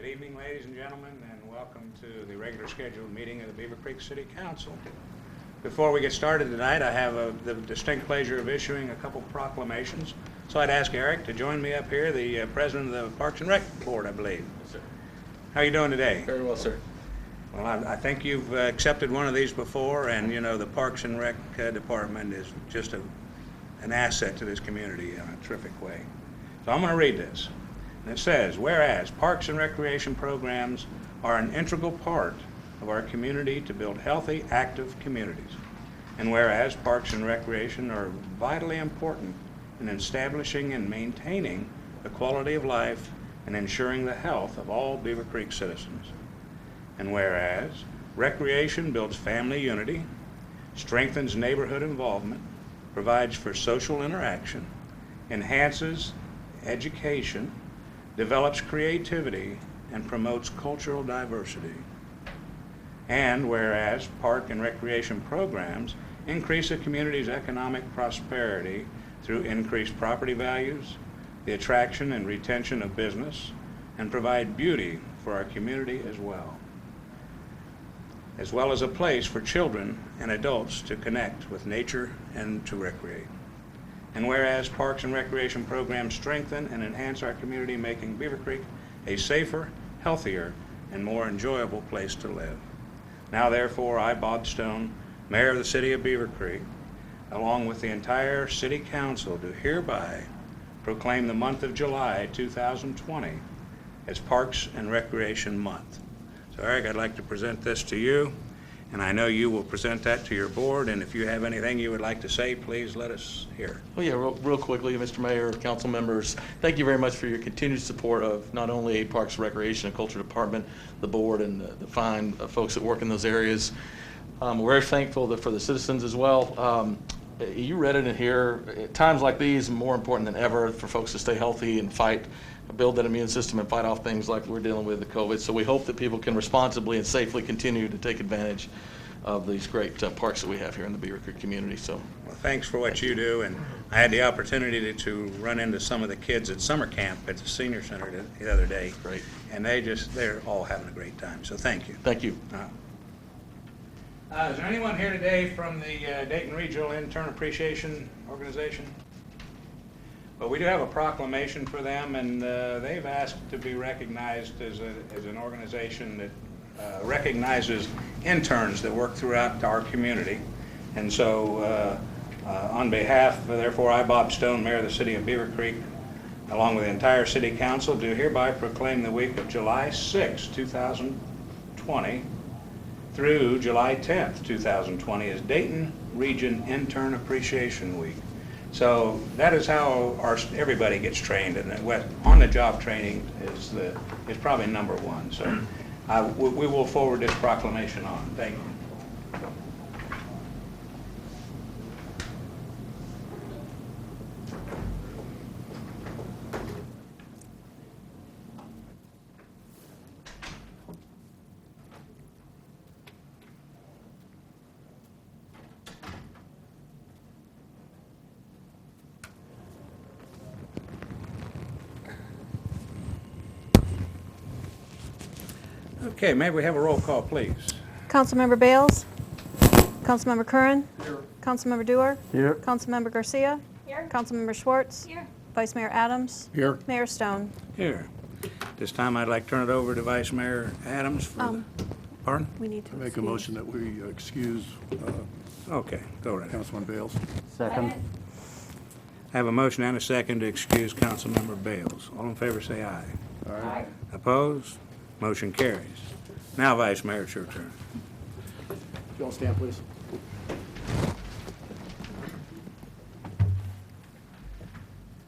Good evening, ladies and gentlemen, and welcome to the regular scheduled meeting of the Beaver Creek City Council. Before we get started tonight, I have the distinct pleasure of issuing a couple proclamations. So I'd ask Eric to join me up here, the president of the Parks and Rec Board, I believe. Yes, sir. How are you doing today? Very well, sir. Well, I think you've accepted one of these before, and you know the Parks and Rec department is just an asset to this community in a terrific way. So I'm going to read this. And it says, whereas parks and recreation programs are an integral part of our community to build healthy, active communities. And whereas parks and recreation are vitally important in establishing and maintaining the quality of life and ensuring the health of all Beaver Creek citizens. And whereas recreation builds family unity, strengthens neighborhood involvement, provides for social interaction, enhances education, develops creativity, and promotes cultural diversity. And whereas park and recreation programs increase a community's economic prosperity through increased property values, the attraction and retention of business, and provide beauty for our community as well as a place for children and adults to connect with nature and to recreate. And whereas parks and recreation programs strengthen and enhance our community, making Beaver Creek a safer, healthier, and more enjoyable place to live. Now therefore, I, Bob Stone, Mayor of the City of Beaver Creek, along with the entire City Council, do hereby proclaim the month of July 2020 as Parks and Recreation Month. So Eric, I'd like to present this to you, and I know you will present that to your board, and if you have anything you would like to say, please let us hear. Well, yeah, real quickly, Mr. Mayor, council members, thank you very much for your continued support of not only Parks, Recreation, and Culture Department, the board, and the fine folks that work in those areas. We're very thankful for the citizens as well. You read it in here. At times like these, more important than ever for folks to stay healthy and build that immune system and fight off things like we're dealing with the COVID. So we hope that people can responsibly and safely continue to take advantage of these great parks that we have here in the Beaver Creek community. So, well, thanks for what you do, and I had the opportunity to run into some of the kids at summer camp at the senior center the other day. Great. And they're all having a great time, so thank you. Thank you. Is there anyone here today from the Dayton Regional Intern Appreciation Organization? Well, we do have a proclamation for them, and they've asked to be recognized as an organization that recognizes interns that work throughout our community. And so on behalf, therefore, I, Bob Stone, Mayor of the City of Beaver Creek, along with the entire City Council, do hereby proclaim the week of July 6, 2020 through July 10th, 2020 as Dayton Region Intern Appreciation Week. So that is how everybody gets trained, and on-the-job training is probably number one. So we will forward this proclamation on. Thank you. Okay, may we have a roll call, please? Councilmember Bales? Councilmember Curran? Here. Councilmember Dewar? Here. Councilmember Garcia? Here. Councilmember Schwartz? Here. Vice Mayor Adams? Here. Mayor Stone? Here. This time I'd like to turn it over to Vice Mayor Adams for pardon? We need to Make a motion that we excuse Okay, go right ahead. Councilman Bales. Second. I have a motion and a second to excuse Councilmember Bales. All in favor say aye. Aye. Opposed? Motion carries. Now, Vice Mayor, it's your turn. If you all stand, please.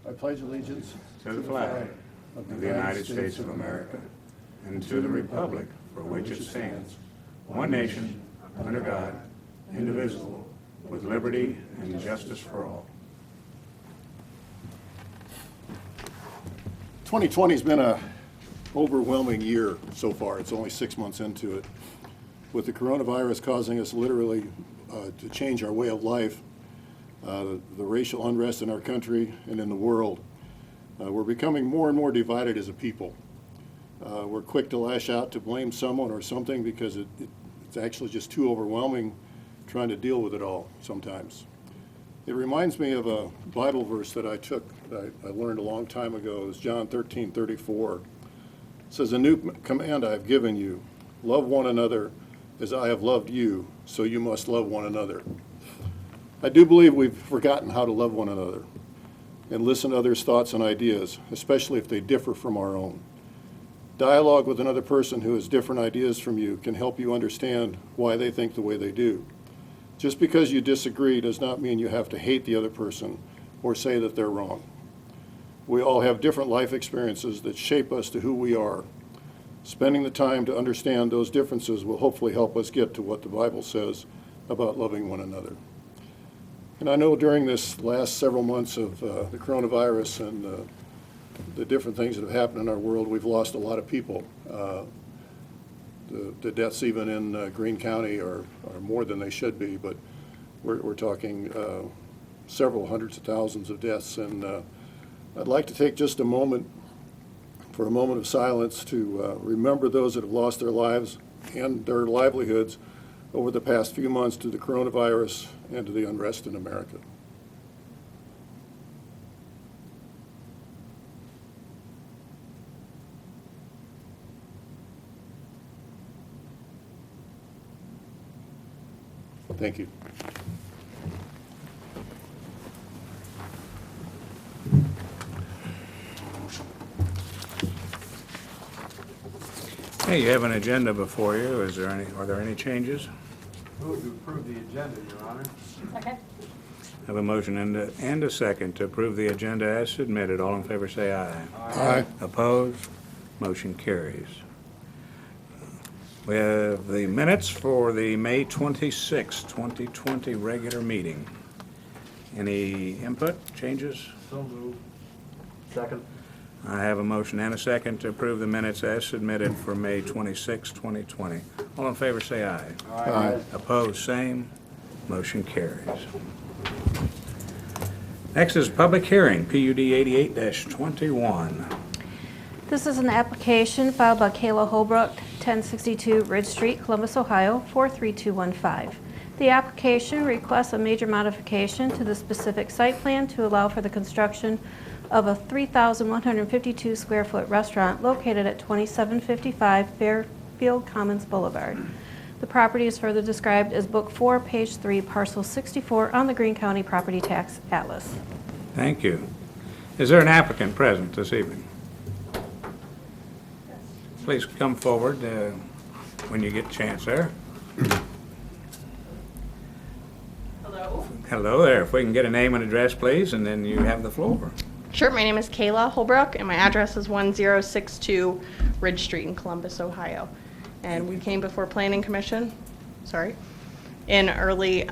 I pledge allegiance To the flag of the United States of America and to the republic for which it stands, one nation, under God, indivisible, with liberty and justice for all. 2020's been a overwhelming year so far. It's only 6 months into it. With the coronavirus causing us literally to change our way of life, the racial unrest in our country and in the world, we're becoming more and more divided as a people. We're quick to lash out to blame someone or something because it's actually just too overwhelming trying to deal with it all sometimes. It reminds me of a Bible verse that I learned a long time ago. It was John 13:34. It says, "A new command I have given you, love one another as I have loved you, so you must love one another." I do believe we've forgotten how to love one another and listen to others' thoughts and ideas, especially if they differ from our own. Dialogue with another person who has different ideas from you can help you understand why they think the way they do. Just because you disagree does not mean you have to hate the other person or say that they're wrong. We all have different life experiences that shape us to who we are. Spending the time to understand those differences will hopefully help us get to what the Bible says about loving one another. And I know during this last several months of the coronavirus and the different things that have happened in our world, we've lost a lot of people. The deaths even in Greene County are more than they should be, but we're talking several hundreds of thousands of deaths. And I'd like to take just a moment for a moment of silence to remember those that have lost their lives and their livelihoods over the past few months to the coronavirus and to the unrest in America. Thank you. Hey, you have an agenda before you. Are there any changes? Move to approve the agenda, Your Honor. Second. I have a motion and a second to approve the agenda as submitted. All in favor say aye. Aye. Opposed? Motion carries. We have the minutes for the May 26, 2020 regular meeting. Any input, changes? So moved. Second. I have a motion and a second to approve the minutes as submitted for May 26, 2020. All in favor say aye. Aye. Opposed, same. Motion carries. Next is public hearing, PUD 88-21. This is an application filed by Kayla Holbrook, 1062 Ridge Street, Columbus, Ohio, 43215. The application requests a major modification to the specific site plan to allow for the construction of a 3,152 square foot restaurant located at 2755 Fairfield Commons Boulevard. The property is further described as Book 4, Page 3, Parcel 64 on the Greene County Property Tax Atlas. Thank you. Is there an applicant present this evening? Please come forward when you get a chance there. Hello. Hello there. If we can get a name and address, please, and then you have the floor. Sure, my name is Kayla Holbrook, and my address is 1062 Ridge Street in Columbus, Ohio. And we came before Planning Commission, in early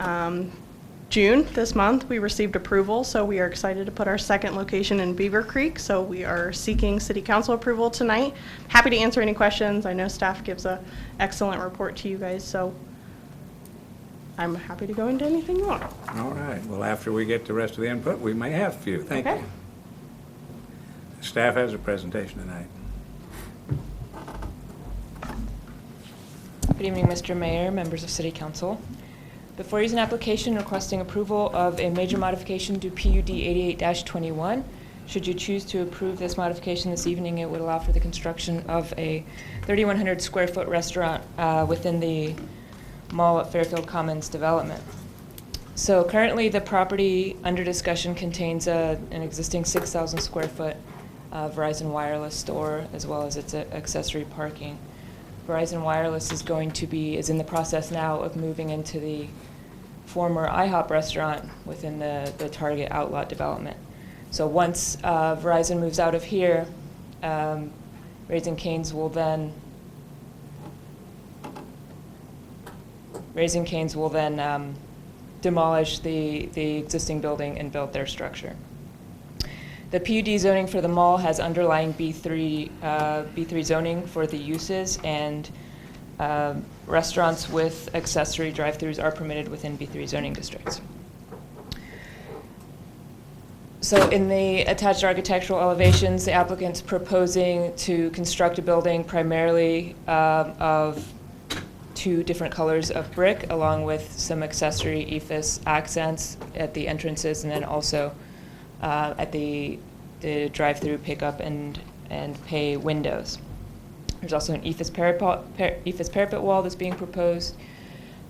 June this month. We received approval, so we are excited to put our second location in Beaver Creek. So we are seeking City Council approval tonight. Happy to answer any questions. I know staff gives an excellent report to you guys, so I'm happy to go into anything you want. All right. Well, after we get the rest of the input, we may have a few. Thank Okay. you. Staff has a presentation tonight. Good evening, Mr. Mayor, members of City Council. Before you is an application requesting approval of a major modification to PUD 88-21. Should you choose to approve this modification this evening, it would allow for the construction of a 3,100 square foot restaurant within the mall at Fairfield Commons development. So currently the property under discussion contains an existing 6,000 square foot Verizon Wireless store as well as its accessory parking. Verizon Wireless is in the process now of moving into the former IHOP restaurant within the Target Outlet development. So once Verizon moves out of here, Raising Cane's will then demolish the existing building and build their structure. The PUD zoning for the mall has underlying B3 zoning for the uses, and restaurants with accessory drive-thrus are permitted within B3 zoning districts. So in the attached architectural elevations, the applicant's proposing to construct a building primarily of 2 different colors of brick, along with some accessory ephes accents at the entrances, and then also at the drive-through pickup and pay windows. There's also an ephes parapet wall that's being proposed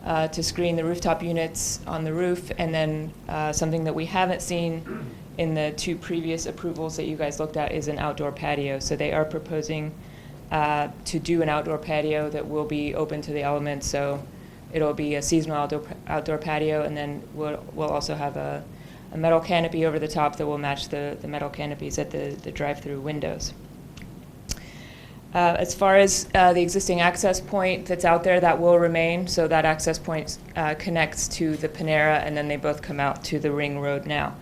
to screen the rooftop units on the roof, and then something that we haven't seen in the 2 previous approvals that you guys looked at is an outdoor patio. So they are proposing to do an outdoor patio that will be open to the elements. So it'll be a seasonal outdoor patio, and then we'll also have a metal canopy over the top that will match the metal canopies at the drive-through windows. As far as the existing access point that's out there, that will remain. So that access point connects to the Panera, and then they both come out to the Ring Road now.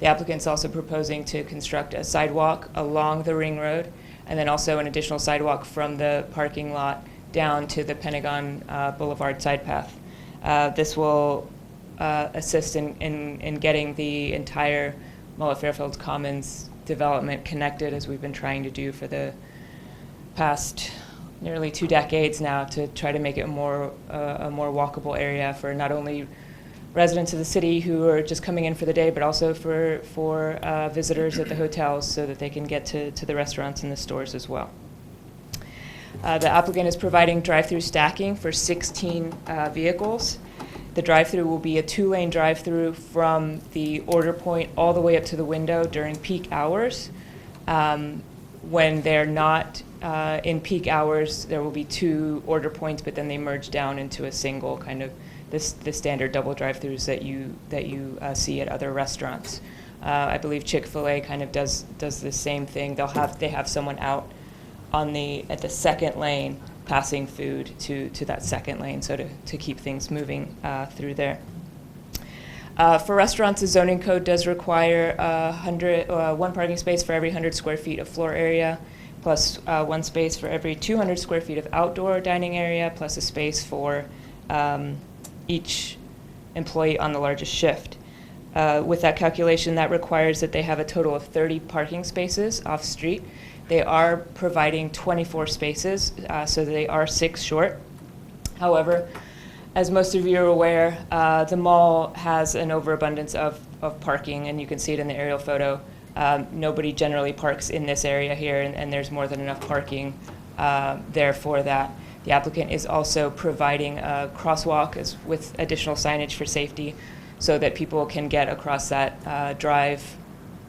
The applicant's also proposing to construct a sidewalk along the Ring Road, and then also an additional sidewalk from the parking lot down to the Pentagon Boulevard side path. This will assist in getting the entire Mulla Fairfield Commons development connected, as we've been trying to do for the past nearly 2 decades now, to try to make it a more walkable area for not only residents of the city who are just coming in for the day, but also for visitors at the hotels, so that they can get to the restaurants and the stores as well. The applicant is providing drive-through stacking for 16 vehicles. The drive-through will be a 2-lane drive-through from the order point all the way up to the window during peak hours. When they're not in peak hours, there will be 2 order points, but then they merge down into a single kind of the standard double drive-throughs that you see at other restaurants. I believe Chick-fil-A kind of does the same thing. They have someone out at the second lane passing food to that second lane, so to keep things moving through there. For restaurants, the zoning code does require 1 parking space for every 100 square feet of floor area, plus 1 space for every 200 square feet of outdoor dining area, plus a space for each employee on the largest shift. With that calculation, that requires that they have a total of 30 parking spaces off-street. They are providing 24 spaces, so they are 6 short. However, as most of you are aware, the mall has an overabundance of parking, and you can see it in the aerial photo. Nobody generally parks in this area here, and there's more than enough parking there for that. The applicant is also providing a crosswalk with additional signage for safety, so that people can get across that drive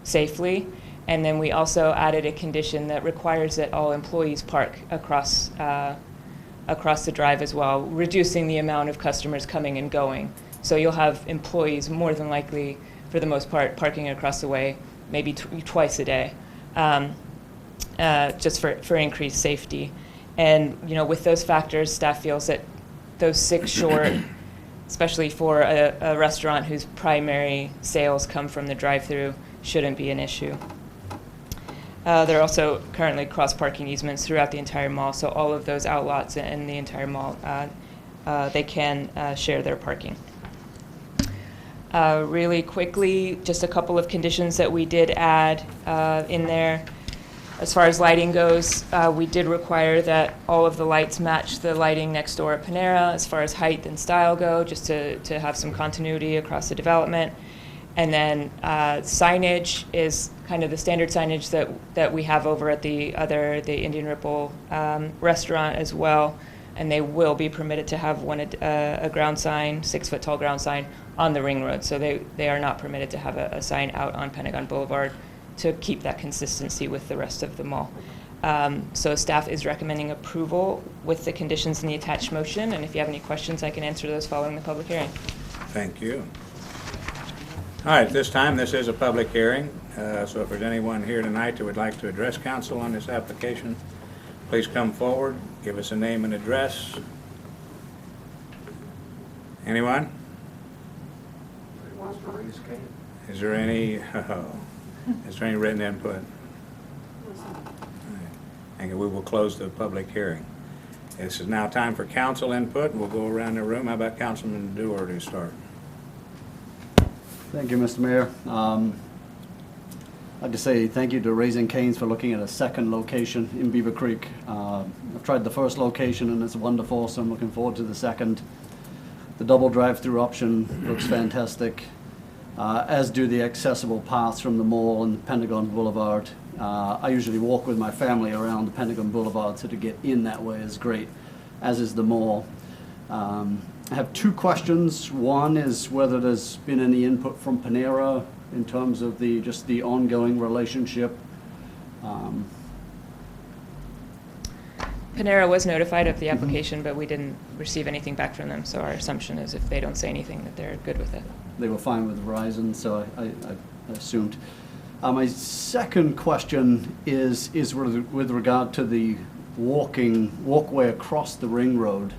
safely. And then we also added a condition that requires that all employees park across the drive as well, reducing the amount of customers coming and going. So you'll have employees more than likely, for the most part, parking across the way maybe twice a day, just for increased safety. And with those factors, staff feels that those 6 short, especially for a restaurant whose primary sales come from the drive-through, shouldn't be an issue. There are also currently cross-parking easements throughout the entire mall, so all of those outlots in the entire mall, they can share their parking. Really quickly, just a couple of conditions that we did add in there. As far as lighting goes, we did require that all of the lights match the lighting next door at Panera as far as height and style go, just to have some continuity across the development. And then signage is kind of the standard signage that we have over at the Indian Ripple restaurant as well. And they will be permitted to have a ground sign, 6-foot tall ground sign on the Ring Road. So they are not permitted to have a sign out on Pentagon Boulevard, to keep that consistency with the rest of the mall. So staff is recommending approval with the conditions in the attached motion, and if you have any questions, I can answer those following the public hearing. Thank you. All right, at this time, this is a public hearing, so if there's anyone here tonight that would like to address council on this application, please come forward, give us a name and address. Anyone? Is there any written input? And we will close the public hearing. This is now time for council input. We'll go around the room. How about Councilman Dewar to start? Thank you, Mr. Mayor. I'd just say thank you to Raising Cane's for looking at a second location in Beaver Creek. I've tried the first location and it's wonderful, so I'm looking forward to the second. The double drive-through option looks fantastic, as do the accessible paths from the mall and Pentagon Boulevard. I usually walk with my family around the Pentagon Boulevard, so to get in that way is great, as is the mall. I have two questions. One is whether there's been any input from Panera in terms of just the ongoing relationship. Panera was notified of the application, but we didn't receive anything back from them, so our assumption is if they don't say anything, that they're good with it. They were fine with Verizon, so I assumed. My second question is with regard to the walkway across the ring road.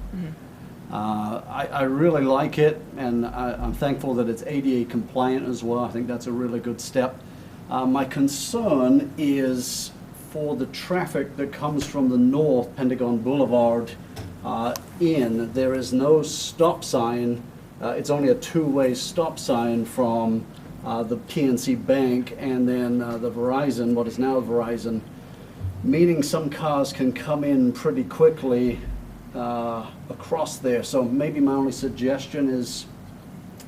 I really like it, and I'm thankful that it's ADA compliant as well. I think that's a really good step. My concern is for the traffic that comes from the north, Pentagon Boulevard there is no stop sign. It's only a two-way stop sign from the PNC Bank and then the Verizon, what is now Verizon, meaning some cars can come in pretty quickly across there. So maybe my only suggestion is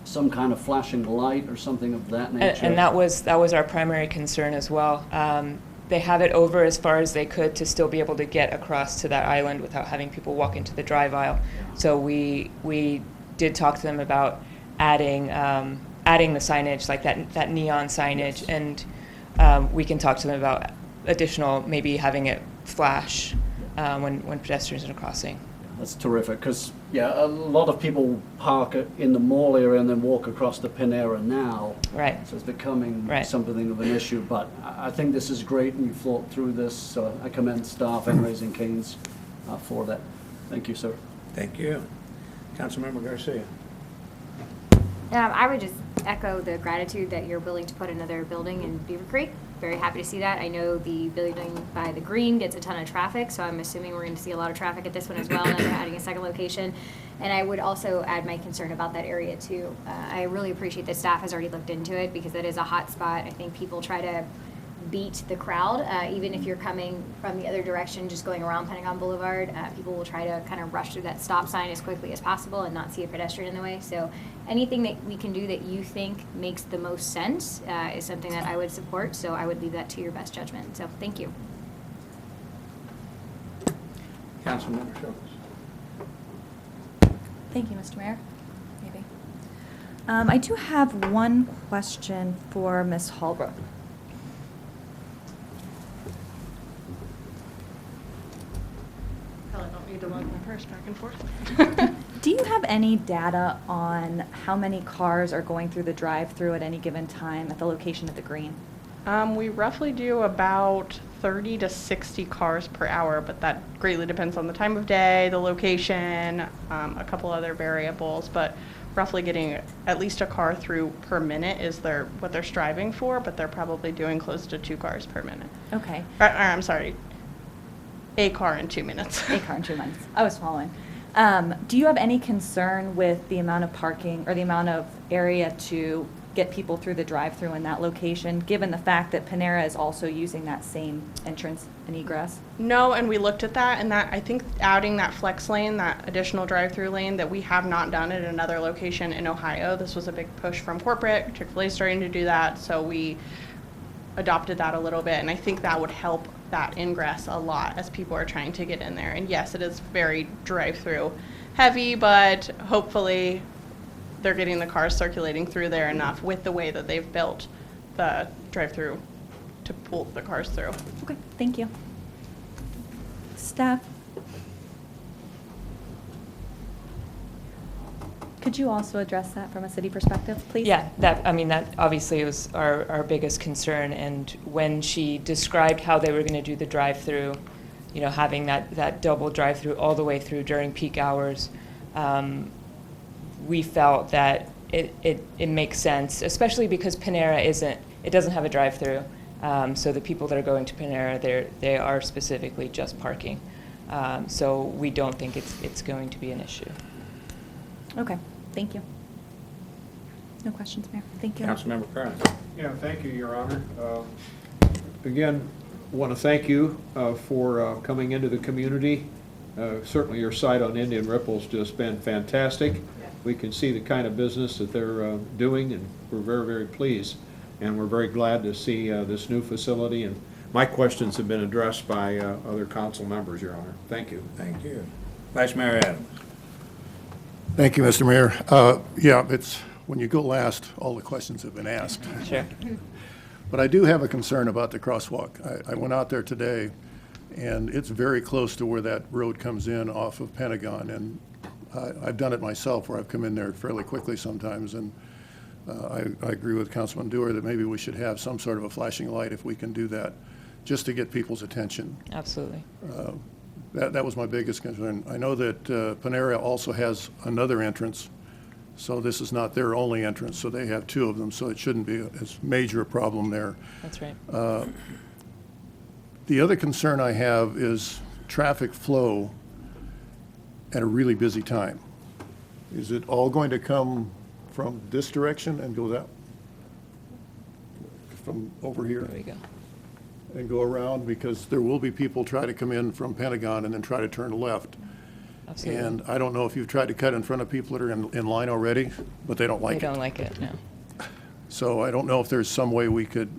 some kind of flashing light or something of that nature. And that was our primary concern as well. They have it over as far as they could to still be able to get across to that island without having people walk into the drive aisle. So we did talk to them about adding the signage, like that neon signage, Yes. and we can talk to them about additional, maybe having it flash when pedestrians are crossing. That's terrific, because, yeah, a lot of people park in the mall area and then walk across to Panera now. Right. So it's becoming Right. something of an issue, but I think this is great, and you thought through this, so I commend staff and Raising Cane's for that. Thank you, sir. Thank you. Councilmember Garcia. I would just echo the gratitude that you're willing to put another building in Beaver Creek. Very happy to see that. I know the building by the green gets a ton of traffic, so I'm assuming we're going to see a lot of traffic at this one as well, and then they're adding a second location. And I would also add my concern about that area too. I really appreciate that staff has already looked into it because it is a hot spot. I think people try to beat the crowd, even if you're coming from the other direction, just going around Pentagon Boulevard. People will try to kind of rush through that stop sign as quickly as possible and not see a pedestrian in the way. So anything that we can do that you think makes the most sense is something that I would support. So I would leave that to your best judgment. So thank you. Councilmember Schultz. Thank you, Mr. Mayor. Maybe. I do have one question for Ms. Holbrook. Probably don't need to lug my purse back and forth. Do you have any data on how many cars are going through the drive-through at any given time at the location of the green? We roughly do about 30 to 60 cars per hour, but that greatly depends on the time of day, the location, a couple other variables, but roughly getting at least a car through per minute is what they're striving for, but they're probably doing close to 2 cars per minute. Okay. I'm sorry, a car in 2 minutes. A car in 2 minutes. I was following. Do you have any concern with the amount of parking or the amount of area to get people through the drive-through in that location, given the fact that Panera is also using that same entrance and egress? No, and we looked at that, and that I think adding that flex lane, that additional drive-through lane that we have not done at another location in Ohio. This was a big push from corporate. Chick-fil-A starting to do that, so we adopted that a little bit, and I think that would help that ingress a lot as people are trying to get in there. And yes, it is very drive-through heavy, but hopefully they're getting the cars circulating through there enough with the way that they've built the drive-through to pull the cars through. Okay, thank you. Staff? Could you also address that from a city perspective, please? Yeah, that obviously was our biggest concern, and when she described how they were going to do the drive-through, having that double drive-through all the way through during peak hours, we felt that it makes sense, especially because Panera doesn't have a drive-through, so the people that are going to Panera, they are specifically just parking, so we don't think it's going to be an issue. Okay, thank you. No questions, Mayor. Thank you. Councilmember Kearns. Yeah, thank you, Your Honor. again, want to thank you for coming into the community. Certainly your site on Indian Ripple's just been fantastic. We can see the kind of business that they're doing, and we're very, very pleased. And we're very glad to see this new facility, and my questions have been addressed by other council members, Your Honor. Thank you. Thank you. Vice Mayor Adams. Thank you, Mr. Mayor. Yeah, it's, when you go last, all the questions have been asked. Sure. But I do have a concern about the crosswalk. I went out there today, and it's very close to where that road comes in off of Pentagon. And I've done it myself, where I've come in there fairly quickly sometimes. And I agree with Councilman Dewar that maybe we should have some sort of a flashing light if we can do that, just to get people's attention. Absolutely. That was my biggest concern. I know that Panera also has another entrance, so this is not their only entrance, so they have two of them, so it shouldn't be as major a problem there. That's right. The other concern I have is traffic flow at a really busy time. Is it all going to come from this direction and go that, from over here? There we go. And go around, because there will be people try to come in from Pentagon and then try to turn left. Absolutely. And I don't know if you've tried to cut in front of people that are in line already, but they don't like it. They don't like it, no. So I don't know if there's some way we could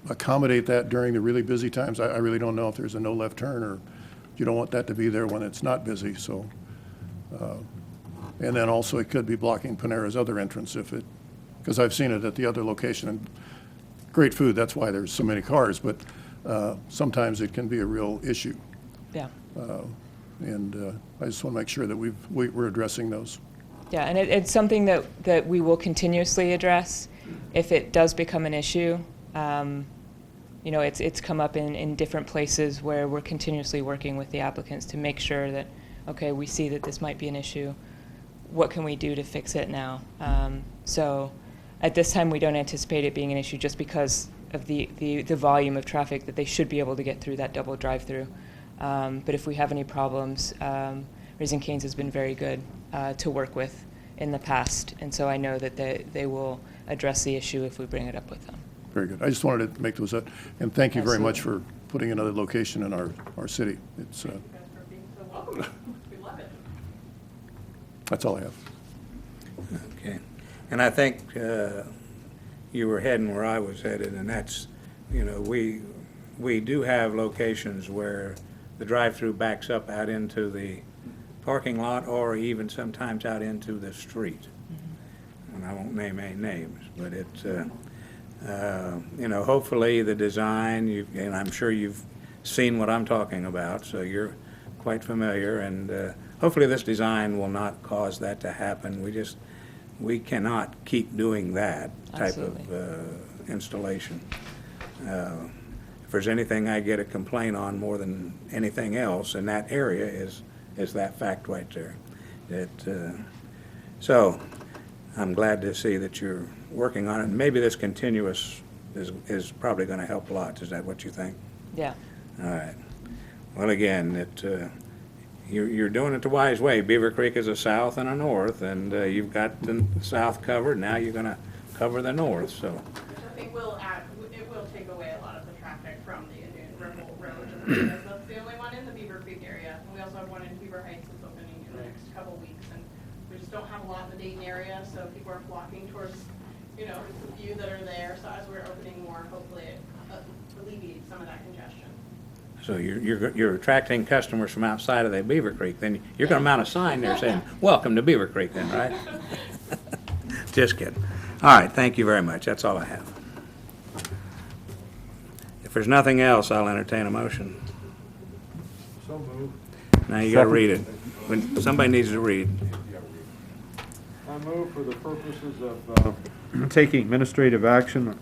accommodate that during the really busy times. I really don't know if there's a no left turn, or you don't want that to be there when it's not busy, so. And then also it could be blocking Panera's other entrance if it, because I've seen it at the other location. And great food, that's why there's so many cars, but sometimes it can be a real issue. Yeah. And I just want to make sure that we're addressing those. Yeah, and it's something that we will continuously address if it does become an issue. You know, it's come up in different places where we're continuously working with the applicants to make sure that, okay, we see that this might be an issue. What can we do to fix it now? So at this time, we don't anticipate it being an issue just because of the volume of traffic that they should be able to get through that double drive-through. But if we have any problems, Raising Cane's has been very good to work with in the past, and so I know that they will address the issue if we bring it up with them. Very good. I just wanted to make those up. And thank you very much Absolutely. for putting another location in our city. It's, Thank you guys for being so welcoming. We love it. that's all I have. Okay. And I think you were heading where I was headed, and that's, you know, we do have locations where the drive-through backs up out into the parking lot, or even sometimes out into the street. And I won't name any names, but it's, you know, hopefully the design, and I'm sure you've seen what I'm talking about, so you're quite familiar, and hopefully this design will not cause that to happen. We cannot keep doing that type of installation. If there's anything I get a complaint on more than anything else in that area is that fact right there. So I'm glad to see that you're working on it. And maybe this continuous is probably going to help a lot. Is that what you think? Yeah. All right. Well, again, you're doing it the wise way. Beaver Creek is a south and a north, and you've got the south covered. Now you're going to cover the north. So. Which I think it will take away a lot of the traffic from the Indian Ripple Road, just because that's the only one in the Beaver Creek area. And we also have one in Beaver Heights that's opening in the next couple weeks, and we just don't have a lot in the Dayton area, so people are flocking towards, you know, the few that are there. So as we're opening more, hopefully it alleviates some of that congestion. So you're attracting customers from outside of the Beaver Creek. Then you're going to mount a sign there saying, "Welcome to Beaver Creek," then, right? Just kidding. All right, thank you very much. That's all I have. If there's nothing else, I'll entertain a motion. So moved. Now you got to read it. When somebody needs to read. I move for the purposes of taking administrative action,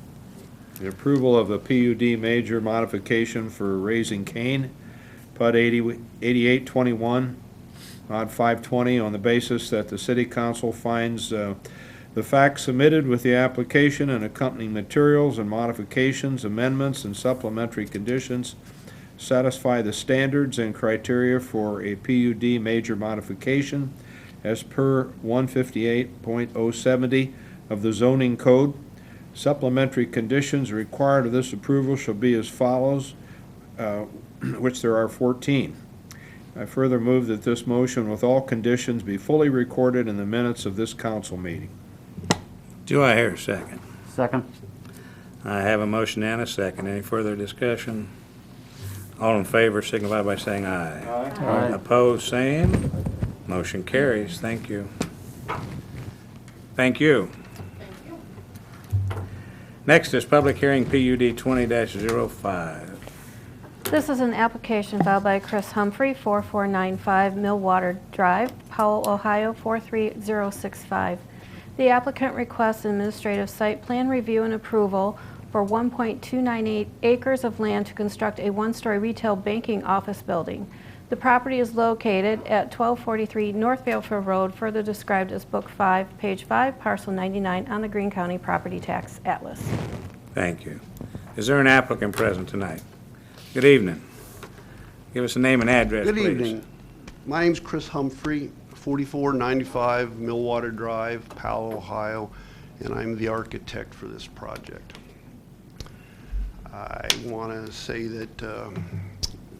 the approval of the PUD major modification for Raising Cane, PUD 8821, mod 520, on the basis that the city council finds the facts submitted with the application and accompanying materials and modifications, amendments, and supplementary conditions satisfy the standards and criteria for a PUD major modification as per 158.070 of the zoning code. Supplementary conditions required of this approval shall be as follows, which there are 14. I further move that this motion with all conditions be fully recorded in the minutes of this council meeting. Do I hear a second? Second. I have a motion and a second. Any further discussion? All in favor signify by saying aye. Aye. Opposed, same. Motion carries. Thank you. Thank you. Next is public hearing PUD 20-05. This is an application filed by Chris Humphrey, 4495 Millwater Drive, Powell, Ohio, 43065. The applicant requests administrative site plan review and approval for 1.298 acres of land to construct a one-story retail banking office building. The property is located at 1243 North Vailfield Road, further described as Book 5, Page 5, Parcel 99 on the Greene County Property Tax Atlas. Thank you. Is there an applicant present tonight? Good evening. Give us a name and address, please. Good evening. My name's Chris Humphrey, 4495 Millwater Drive, Powell, Ohio, and I'm the architect for this project. I want to say that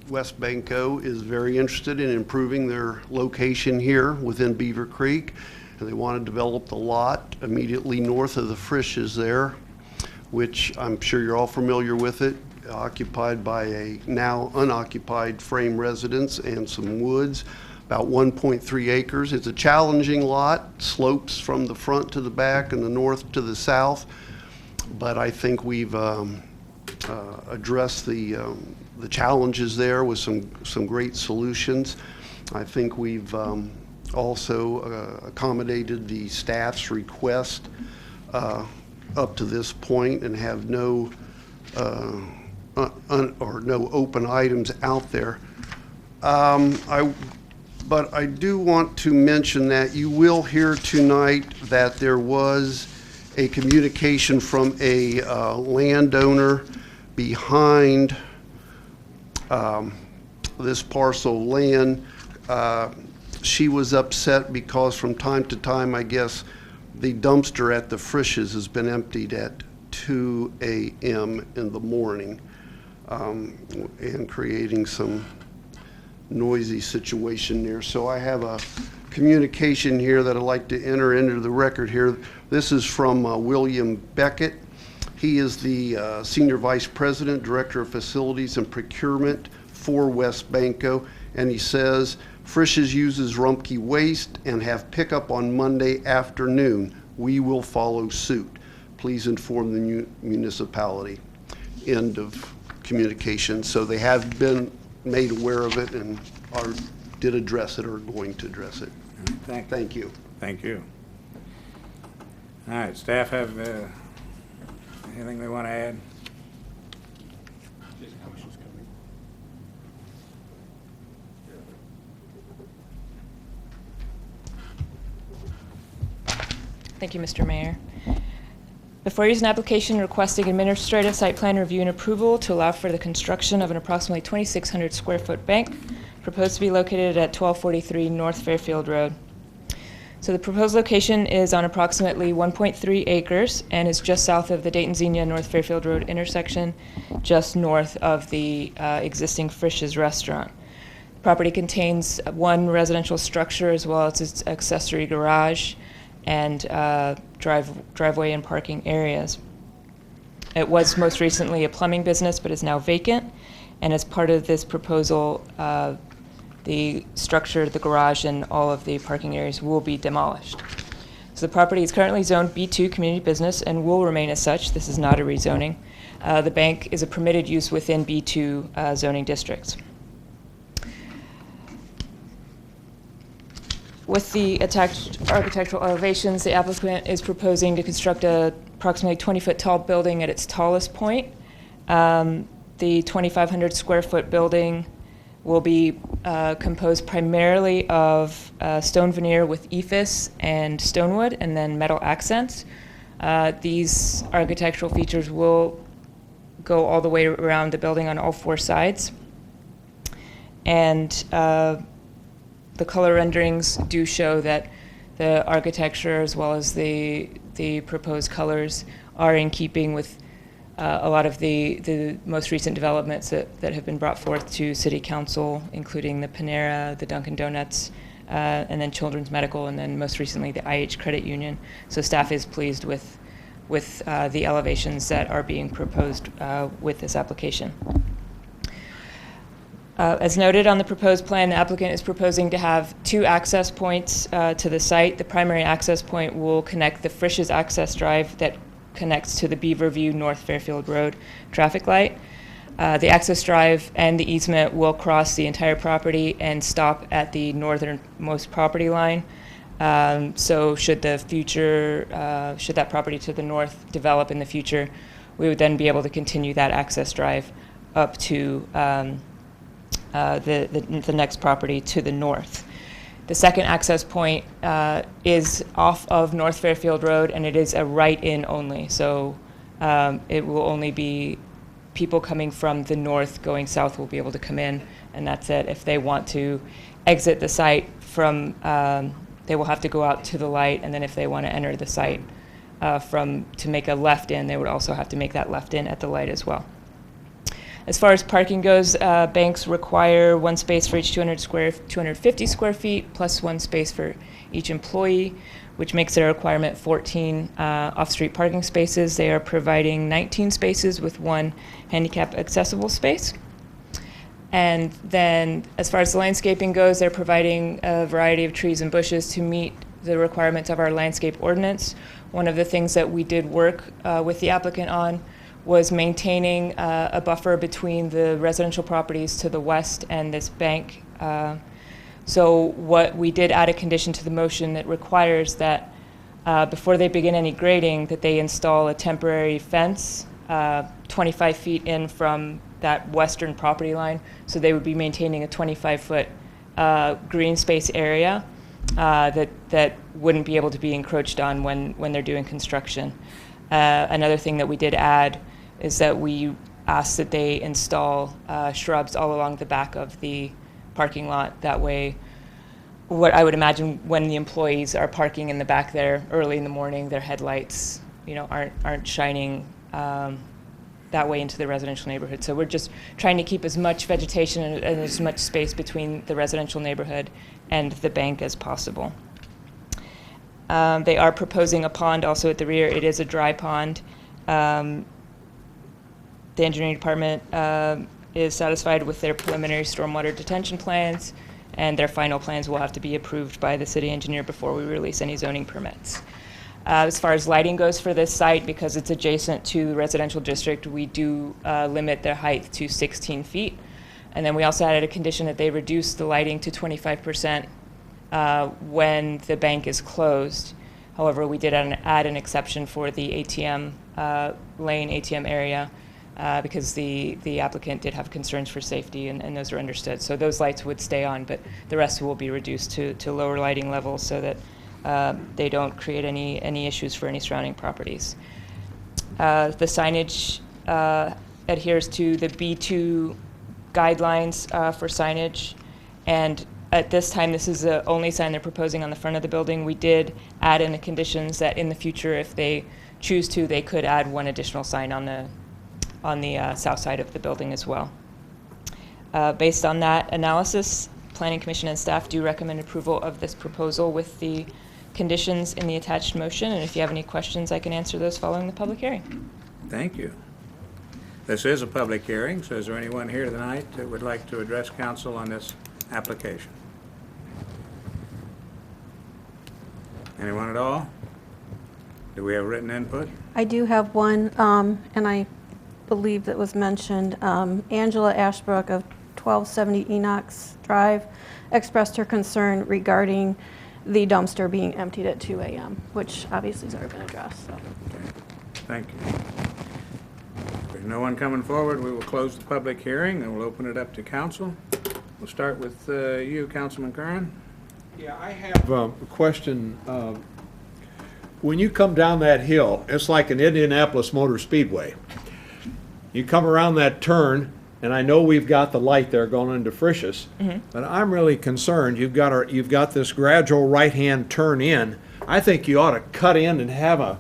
West Banco is very interested in improving their location here within Beaver Creek, and they want to develop the lot immediately north of the Frisch's there, which I'm sure you're all familiar with it, occupied by a now unoccupied frame residence and some woods, about 1.3 acres. It's a challenging lot, slopes from the front to the back and the north to the south, but I think we've addressed the challenges there with some great solutions. I think we've also accommodated the staff's request up to this point and have no no open items out there. But I do want to mention that you will hear tonight that there was a communication from a landowner behind this parcel of land. She was upset because from time to time, I guess, the dumpster at the Frisch's has been emptied at 2 a.m. in the morning and creating some noisy situation there. So I have a communication here that I'd like to enter into the record here. This is from William Beckett. He is the Senior Vice President, Director of Facilities and Procurement for West Banco, and he says, Frisch's uses Rumpke waste and have pickup on Monday afternoon. We will follow suit. Please inform the municipality. End of communication. So they have been made aware of it and did address it or are going to address it. Thank you. Thank you. All right, staff have anything they want to add? Thank you, Mr. Mayor. Before you is an application requesting administrative site plan review and approval to allow for the construction of an approximately 2,600 square foot bank proposed to be located at 1243 North Fairfield Road. So the proposed location is on approximately 1.3 acres and is just south of the Dayton-Xenia North Fairfield Road intersection, just north of the existing Frisch's restaurant. The property contains one residential structure as well as its accessory garage and driveway and parking areas. It was most recently a plumbing business but is now vacant, and as part of this proposal, the structure, the garage, and all of the parking areas will be demolished. So the property is currently zoned B2 community business and will remain as such. This is not a rezoning. The bank is a permitted use within B2 zoning districts. With the attached architectural elevations, the applicant is proposing to construct a approximately 20-foot tall building at its tallest point. The 2,500 square foot building will be composed primarily of stone veneer with ephes and stonewood and then metal accents. These architectural features will go all the way around the building on all four sides. And the color renderings do show that the architecture as well as the proposed colors are in keeping with a lot of the most recent developments that have been brought forth to City Council, including the Panera, the Dunkin' Donuts, and then Children's Medical, and then most recently the IH Credit Union. So staff is pleased with the elevations that are being proposed with this application. As noted on the proposed plan, the applicant is proposing to have 2 access points to the site. The primary access point will connect the Frisch's access drive that connects to the Beaverview North Fairfield Road traffic light. The access drive and the easement will cross the entire property and stop at the northernmost property line. So should that property to the north develop in the future, we would then be able to continue that access drive up to the next property to the north. The second access point is off of North Fairfield Road, and it is a right-in only. So it will only be people coming from the north going south will be able to come in, and that's it. If they want to exit the site from, they will have to go out to the light, and then if they want to enter the site to make a left in, they would also have to make that left in at the light as well. As far as parking goes, banks require 1 space for each 250 square feet, plus 1 space for each employee, which makes their requirement 14 off-street parking spaces. They are providing 19 spaces with 1 handicap accessible space. And then as far as the landscaping goes, they're providing a variety of trees and bushes to meet the requirements of our landscape ordinance. One of the things that we did work with the applicant on was maintaining a buffer between the residential properties to the west and this bank. So what we did add a condition to the motion that requires that before they begin any grading, that they install a temporary fence 25 feet in from that western property line. So they would be maintaining a 25-foot green space area that wouldn't be able to be encroached on when they're doing construction. Another thing that we did add is that we asked that they install shrubs all along the back of the parking lot. That way, what I would imagine when the employees are parking in the back there early in the morning, their headlights, aren't shining that way into the residential neighborhood. So we're just trying to keep as much vegetation and as much space between the residential neighborhood and the bank as possible. They are proposing a pond also at the rear. It is a dry pond. The engineering department is satisfied with their preliminary stormwater detention plans, and their final plans will have to be approved by the city engineer before we release any zoning permits. As far as lighting goes for this site, because it's adjacent to the residential district, we do limit their height to 16 feet. And then we also added a condition that they reduce the lighting to 25% when the bank is closed. However, we did add an exception for the ATM lane, ATM area, because the applicant did have concerns for safety, and those are understood. So those lights would stay on, but the rest will be reduced to lower lighting levels so that they don't create any issues for any surrounding properties. The signage adheres to the B2 guidelines for signage, and at this time, this is the only sign they're proposing on the front of the building. We did add in the conditions that in the future, if they choose to, they could add 1 additional sign on the south side of the building as well. Based on that analysis, Planning Commission and staff do recommend approval of this proposal with the conditions in the attached motion. And if you have any questions, I can answer those following the public hearing. Thank you. This is a public hearing, so is there anyone here tonight that would like to address council on this application? Anyone at all? Do we have written input? I do have one, and I believe that was mentioned. Angela Ashbrook of 1270 Enox Drive expressed her concern regarding the dumpster being emptied at 2 a.m., which obviously has already been addressed. So. Okay. Thank you. If there's no one coming forward, we will close the public hearing and we'll open it up to council. We'll start with you, Councilman Curran. Yeah, I have a question. When you come down that hill, it's like an Indianapolis Motor Speedway. You come around that turn, and I know we've got the light there going into Frisch's, but I'm really concerned. You've got this gradual right-hand turn in. I think you ought to cut in and have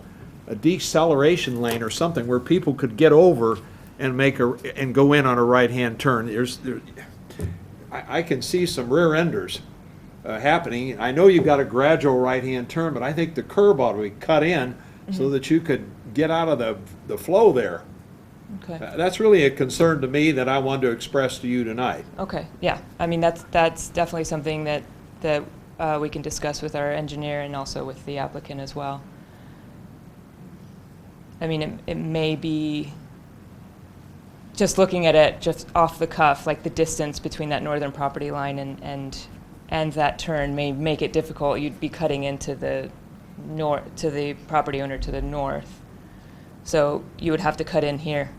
a deceleration lane or something where people could get over and and go in on a right-hand turn. I can see some rear enders happening. I know you've got a gradual right-hand turn, but I think the curb ought to be cut in so that you could get out of the flow there. Okay. That's really a concern to me that I wanted to express to you tonight. Okay, yeah. I mean, that's definitely something that we can discuss with our engineer and also with the applicant as well. I mean, it may be, just looking at it just off the cuff, like the distance between that northern property line and that turn may make it difficult. You'd be cutting into the property owner to the north. So you would have to cut in here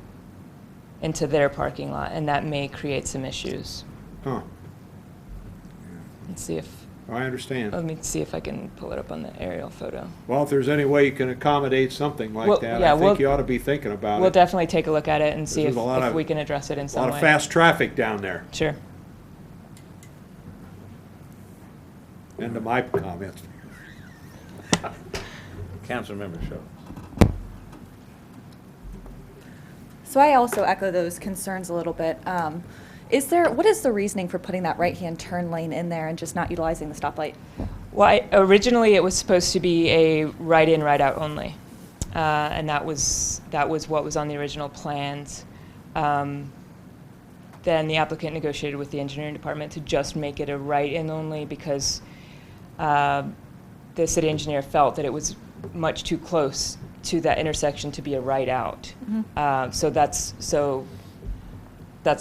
into their parking lot, and that may create some issues. Huh. Let's see if, I understand. let me see if I can pull it up on the aerial photo. Well, if there's any way you can accommodate something like Well, that, yeah, I think you ought to be thinking about We'll it. definitely take a look at it and see There's if a lot of- we can address it in A some lot way. of fast traffic down there. Sure. End of my comments. Councilmember Shaw. So I also echo those concerns a little bit. What is the reasoning for putting that right-hand turn lane in there and just not utilizing the stoplight? Well, originally it was supposed to be a right-in, right-out only, and that was what was on the original plans. Then the applicant negotiated with the engineering department to just make it a right-in only because the city engineer felt that it was much too close to that intersection to be a right-out. So that's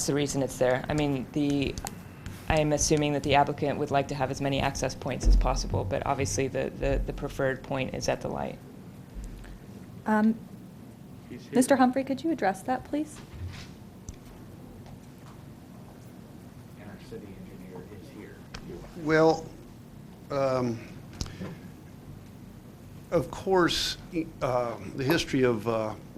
the reason it's there. I mean, I am assuming that the applicant would like to have as many access points as possible, but obviously the preferred point is at the light. Mr. Humphrey, could you address that, please? And our city engineer is here. Well, of course, the history of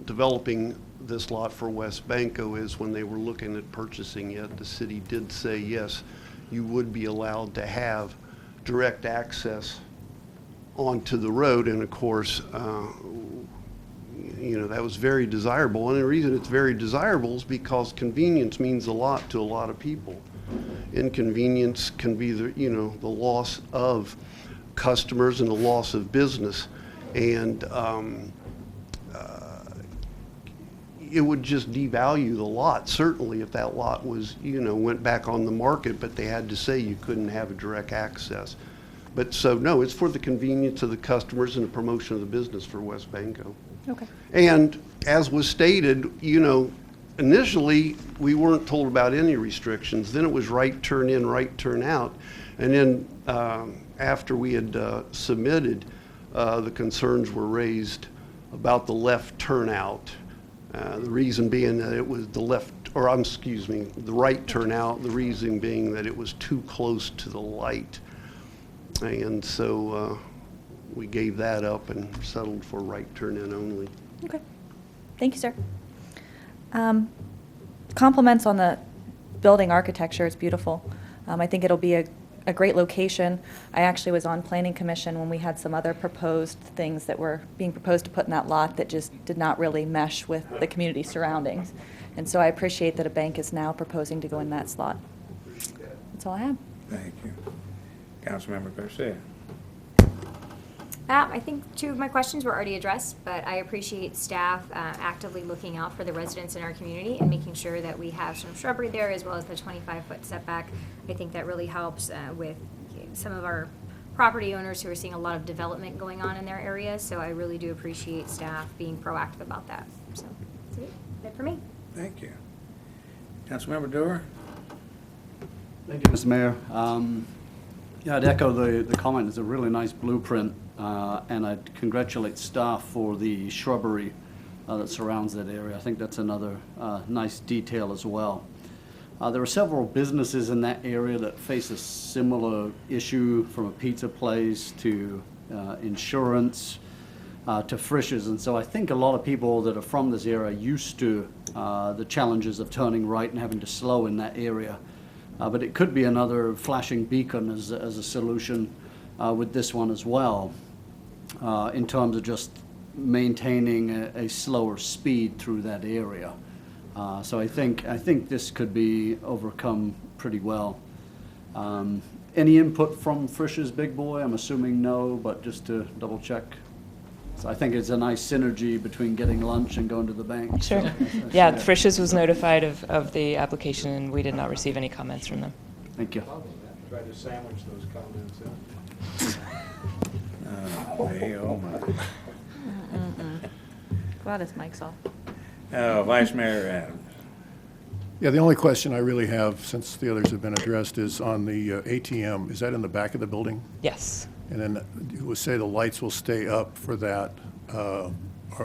developing this lot for West Banco is when they were looking at purchasing it, the city did say, yes, you would be allowed to have direct access onto the road. And of course, that was very desirable. And the reason it's very desirable is because convenience means a lot to a lot of people. Inconvenience can be the loss of customers and the loss of business. And it would just devalue the lot, certainly if that lot was, went back on the market, but they had to say you couldn't have a direct access. But so, no, it's for the convenience of the customers and the promotion of the business for West Banco. Okay. And as was stated, initially, we weren't told about any restrictions. Then it was right turn in, right turn out. And then after we had submitted, the concerns were raised about the left turnout. The reason being that it was the right turnout, the reason being that it was too close to the light. And so we gave that up and settled for right turn in only. Okay. Thank you, sir. Compliments on the building architecture. It's beautiful. I think it'll be a great location. I actually was on Planning Commission when we had some other proposed things that were being proposed to put in that lot that just did not really mesh with the community surroundings. And so I appreciate that a bank is now proposing to go in that slot. That's all I have. Thank you. Councilmember Garcia. I think two of my questions were already addressed, but I appreciate staff actively looking out for the residents in our community and making sure that we have some shrubbery there as well as the 25-foot setback. I think that really helps with some of our property owners who are seeing a lot of development going on in their areas, so I really do appreciate staff being proactive about that. So that's it for me. Thank you. Councilmember Dewar. Thank you, Mr. Mayor. I'd echo the comment. It's a really nice blueprint, and I'd congratulate staff for the shrubbery that surrounds that area. I think that's another nice detail as well. There are several businesses in that area that face a similar issue, from a pizza place to insurance to Frisch's. And so I think a lot of people that are from this area are used to the challenges of turning right and having to slow in that area. But it could be another flashing beacon as a solution with this one as well, in terms of just maintaining a slower speed through that area. So I think this could be overcome pretty well. Any input from Frisch's Big Boy? I'm assuming no, but just to double check. So I think it's a nice synergy between getting lunch and going to the bank. Sure. So, Yeah, Frisch's was notified of the application, and we did not receive any comments from them. Thank you. Try to sandwich those comments in. Oh, my. Glad his mic's off. Vice Mayor Adams. Yeah, the only question I really have, since the others have been addressed, is on the ATM. Is that in the back of the building? Yes. And then you would say the lights will stay up for that, or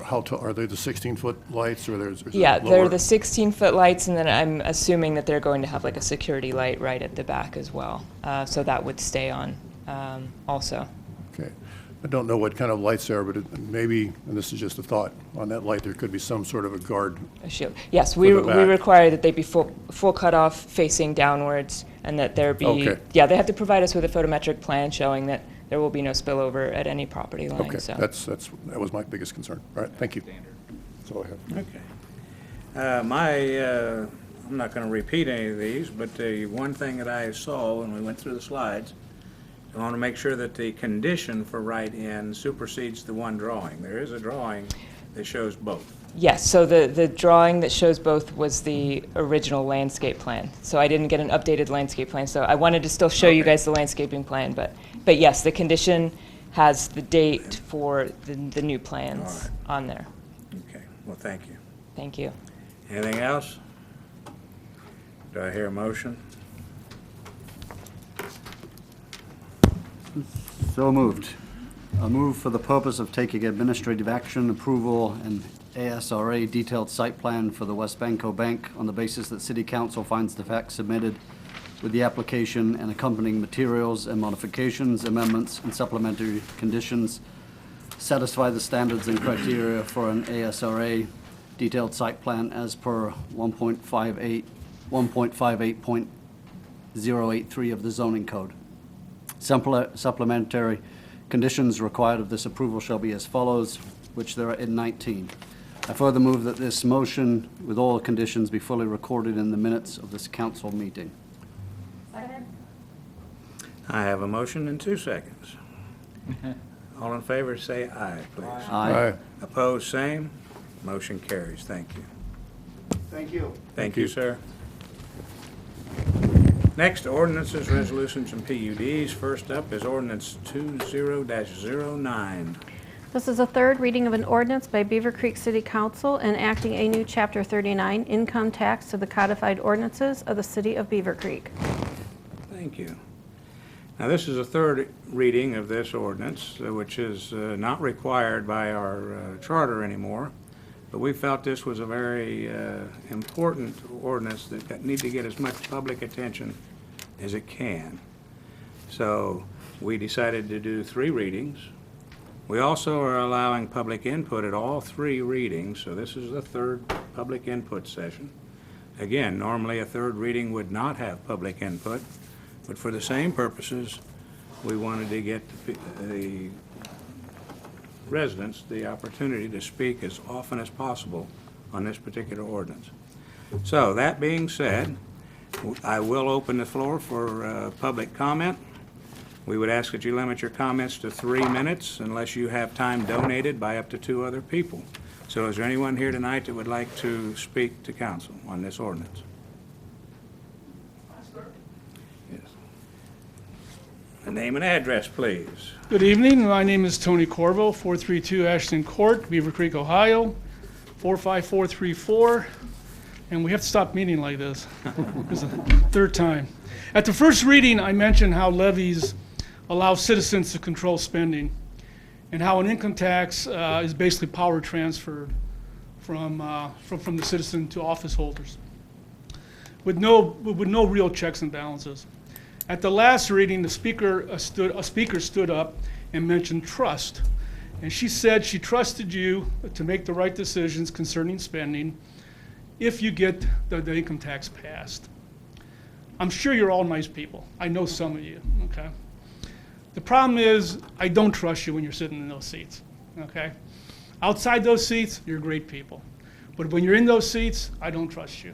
how tall, are they the 16-foot lights, or there's Yeah, lower? they're the 16-foot lights, and then I'm assuming that they're going to have like a security light right at the back as well. So that would stay on also. Okay. I don't know what kind of lights they are, but maybe, and this is just a thought, on that light, there could be some sort of a guard. A shield. Yes, we the back. require that they be full cutoff facing downwards, and that there be. Okay. Yeah, they have to provide us with a photometric plan showing that there will be no spillover at any property line. Okay, So. that was my biggest concern. All right, thank you. That's all I have. Okay. I'm not going to repeat any of these, but the one thing that I saw when we went through the slides, I want to make sure that the condition for write-in supersedes the one drawing. There is a drawing that shows both. Yes, so the drawing that shows both was the original landscape plan. So I didn't get an updated landscape plan, so I wanted to still show you guys the landscaping plan, but yes, the condition has the date for the new plans on there. Okay, well, thank you. Thank you. Anything else? Do I hear a motion? So moved. A move for the purpose of taking administrative action, approval, and ASRA detailed site plan for the West Banco Bank on the basis that City Council finds the facts submitted with the application and accompanying materials and modifications, amendments, and supplementary conditions satisfy the standards and criteria for an ASRA detailed site plan as per 1.58.083 of the zoning code. Supplementary conditions required of this approval shall be as follows, which there are in 19. I further move that this motion with all conditions be fully recorded in the minutes of this council meeting. I have a motion in 2 seconds. All in favor, say aye, please. Aye. Opposed, same. Motion carries. Thank you. Thank you. Thank you, sir. Next, ordinances, resolutions, and PUDs. First up is ordinance 20-09. This is a third reading of an ordinance by Beaver Creek City Council enacting a new Chapter 39 income tax to the codified ordinances of the City of Beaver Creek. Thank you. Now, this is a third reading of this ordinance, which is not required by our charter anymore, but we felt this was a very important ordinance that need to get as much public attention as it can. So we decided to do 3 readings. We also are allowing public input at all 3 readings, so this is the third public input session. Again, normally a third reading would not have public input, but for the same purposes, we wanted to get the residents the opportunity to speak as often as possible on this particular ordinance. So, that being said, I will open the floor for public comment. We would ask that you limit your comments to 3 minutes unless you have time donated by up to 2 other people. So is there anyone here tonight that would like to speak to council on this ordinance? Yes. A name and address, please. Good evening. My name is Tony Corvo, 432 Ashton Court, Beaver Creek, Ohio, 45434. And we have to stop meeting like this. It's the third time. At the first reading, I mentioned how levies allow citizens to control spending, and how an income tax is basically power transferred from the citizen to office holders, with no real checks and balances. At the last reading, a speaker stood up and mentioned trust, and she said she trusted you to make the right decisions concerning spending if you get the income tax passed. I'm sure you're all nice people. I know some of you, okay? The problem is I don't trust you when you're sitting in those seats, okay? Outside those seats, you're great people. But when you're in those seats, I don't trust you.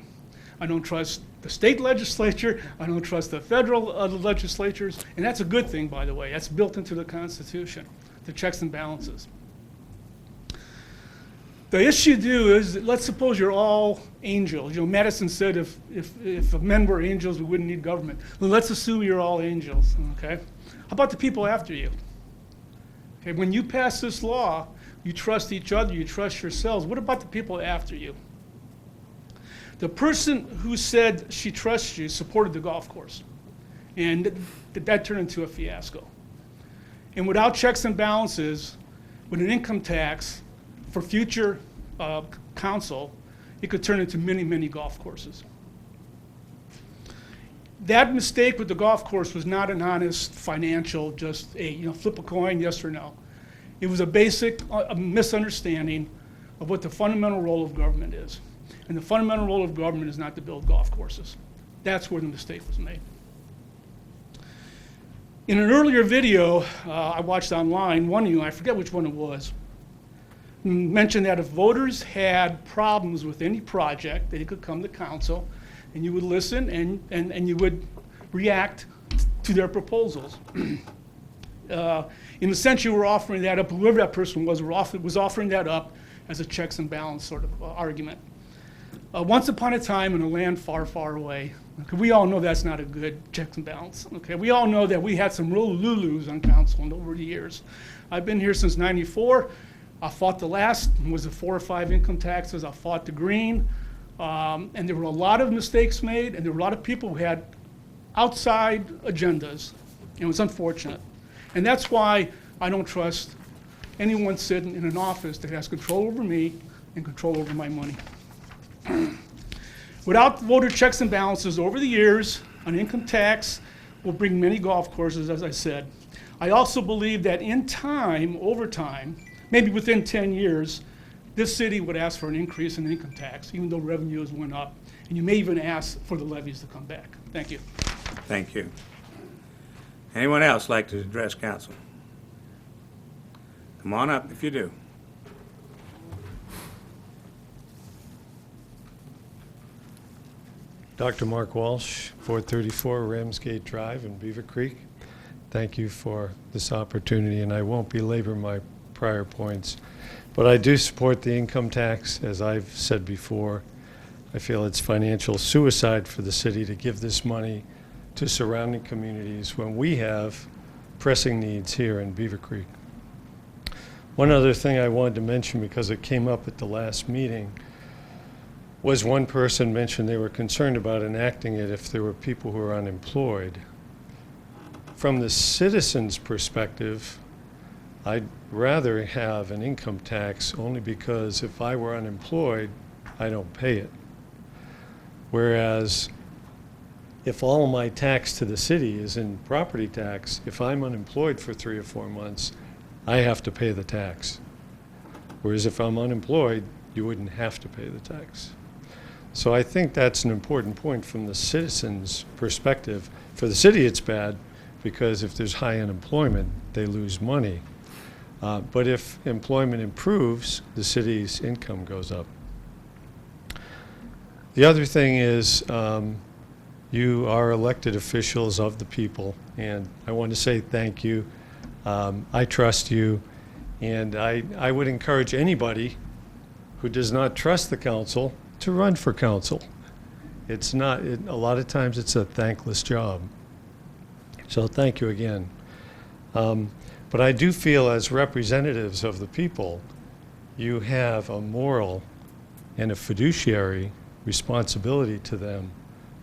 I don't trust the state legislature. I don't trust the federal legislatures. And that's a good thing, by the way. That's built into the Constitution, the checks and balances. The issue is, let's suppose you're all angels. You know, Madison said if men were angels, we wouldn't need government. Well, let's assume you're all angels, okay? How about the people after you? Okay, when you pass this law, you trust each other, you trust yourselves. What about the people after you? The person who said she trusts you supported the golf course, and that turned into a fiasco. And without checks and balances, with an income tax for future council, it could turn into many, many golf courses. That mistake with the golf course was not an honest financial, just a flip a coin, yes or no. It was a basic misunderstanding of what the fundamental role of government is. And the fundamental role of government is not to build golf courses. That's where the mistake was made. In an earlier video I watched online, one of you, I forget which one it was, mentioned that if voters had problems with any project, they could come to council and you would listen and you would react to their proposals. In a sense, you were offering that up, whoever that person was offering that up as a checks and balance sort of argument. Once upon a time in a land far, far away, okay, we all know that's not a good checks and balance. Okay, we all know that we had some real Lulus on council and over the years. I've been here since '94. I fought the last, was it 4 or 5 income taxes? I fought the green, and there were a lot of mistakes made, and there were a lot of people who had outside agendas, and it was unfortunate. And that's why I don't trust anyone sitting in an office that has control over me and control over my money. Without voter checks and balances over the years, an income tax will bring many golf courses, as I said. I also believe that in time, over time, maybe within 10 years, this city would ask for an increase in income tax, even though revenues went up. And you may even ask for the levies to come back. Thank you. Thank you. Anyone else like to address council? Come on up if you do. Dr. Mark Walsh, 434 Ramsgate Drive in Beaver Creek. Thank you for this opportunity, and I won't belabor my prior points, but I do support the income tax. As I've said before, I feel it's financial suicide for the city to give this money to surrounding communities when we have pressing needs here in Beaver Creek. One other thing I wanted to mention, because it came up at the last meeting, was one person mentioned they were concerned about enacting it if there were people who are unemployed. From the citizens' perspective, I'd rather have an income tax only because if I were unemployed, I don't pay it. Whereas if all my tax to the city is in property tax, if I'm unemployed for 3 or 4 months, I have to pay the tax. Whereas if I'm unemployed, you wouldn't have to pay the tax. So I think that's an important point from the citizens' perspective. For the city, it's bad because if there's high unemployment, they lose money. But if employment improves, the city's income goes up. The other thing is you are elected officials of the people, and I want to say thank you. I trust you, and I would encourage anybody who does not trust the council to run for council. It's not, a lot of times it's a thankless job. So thank you again. But I do feel as representatives of the people, you have a moral and a fiduciary responsibility to them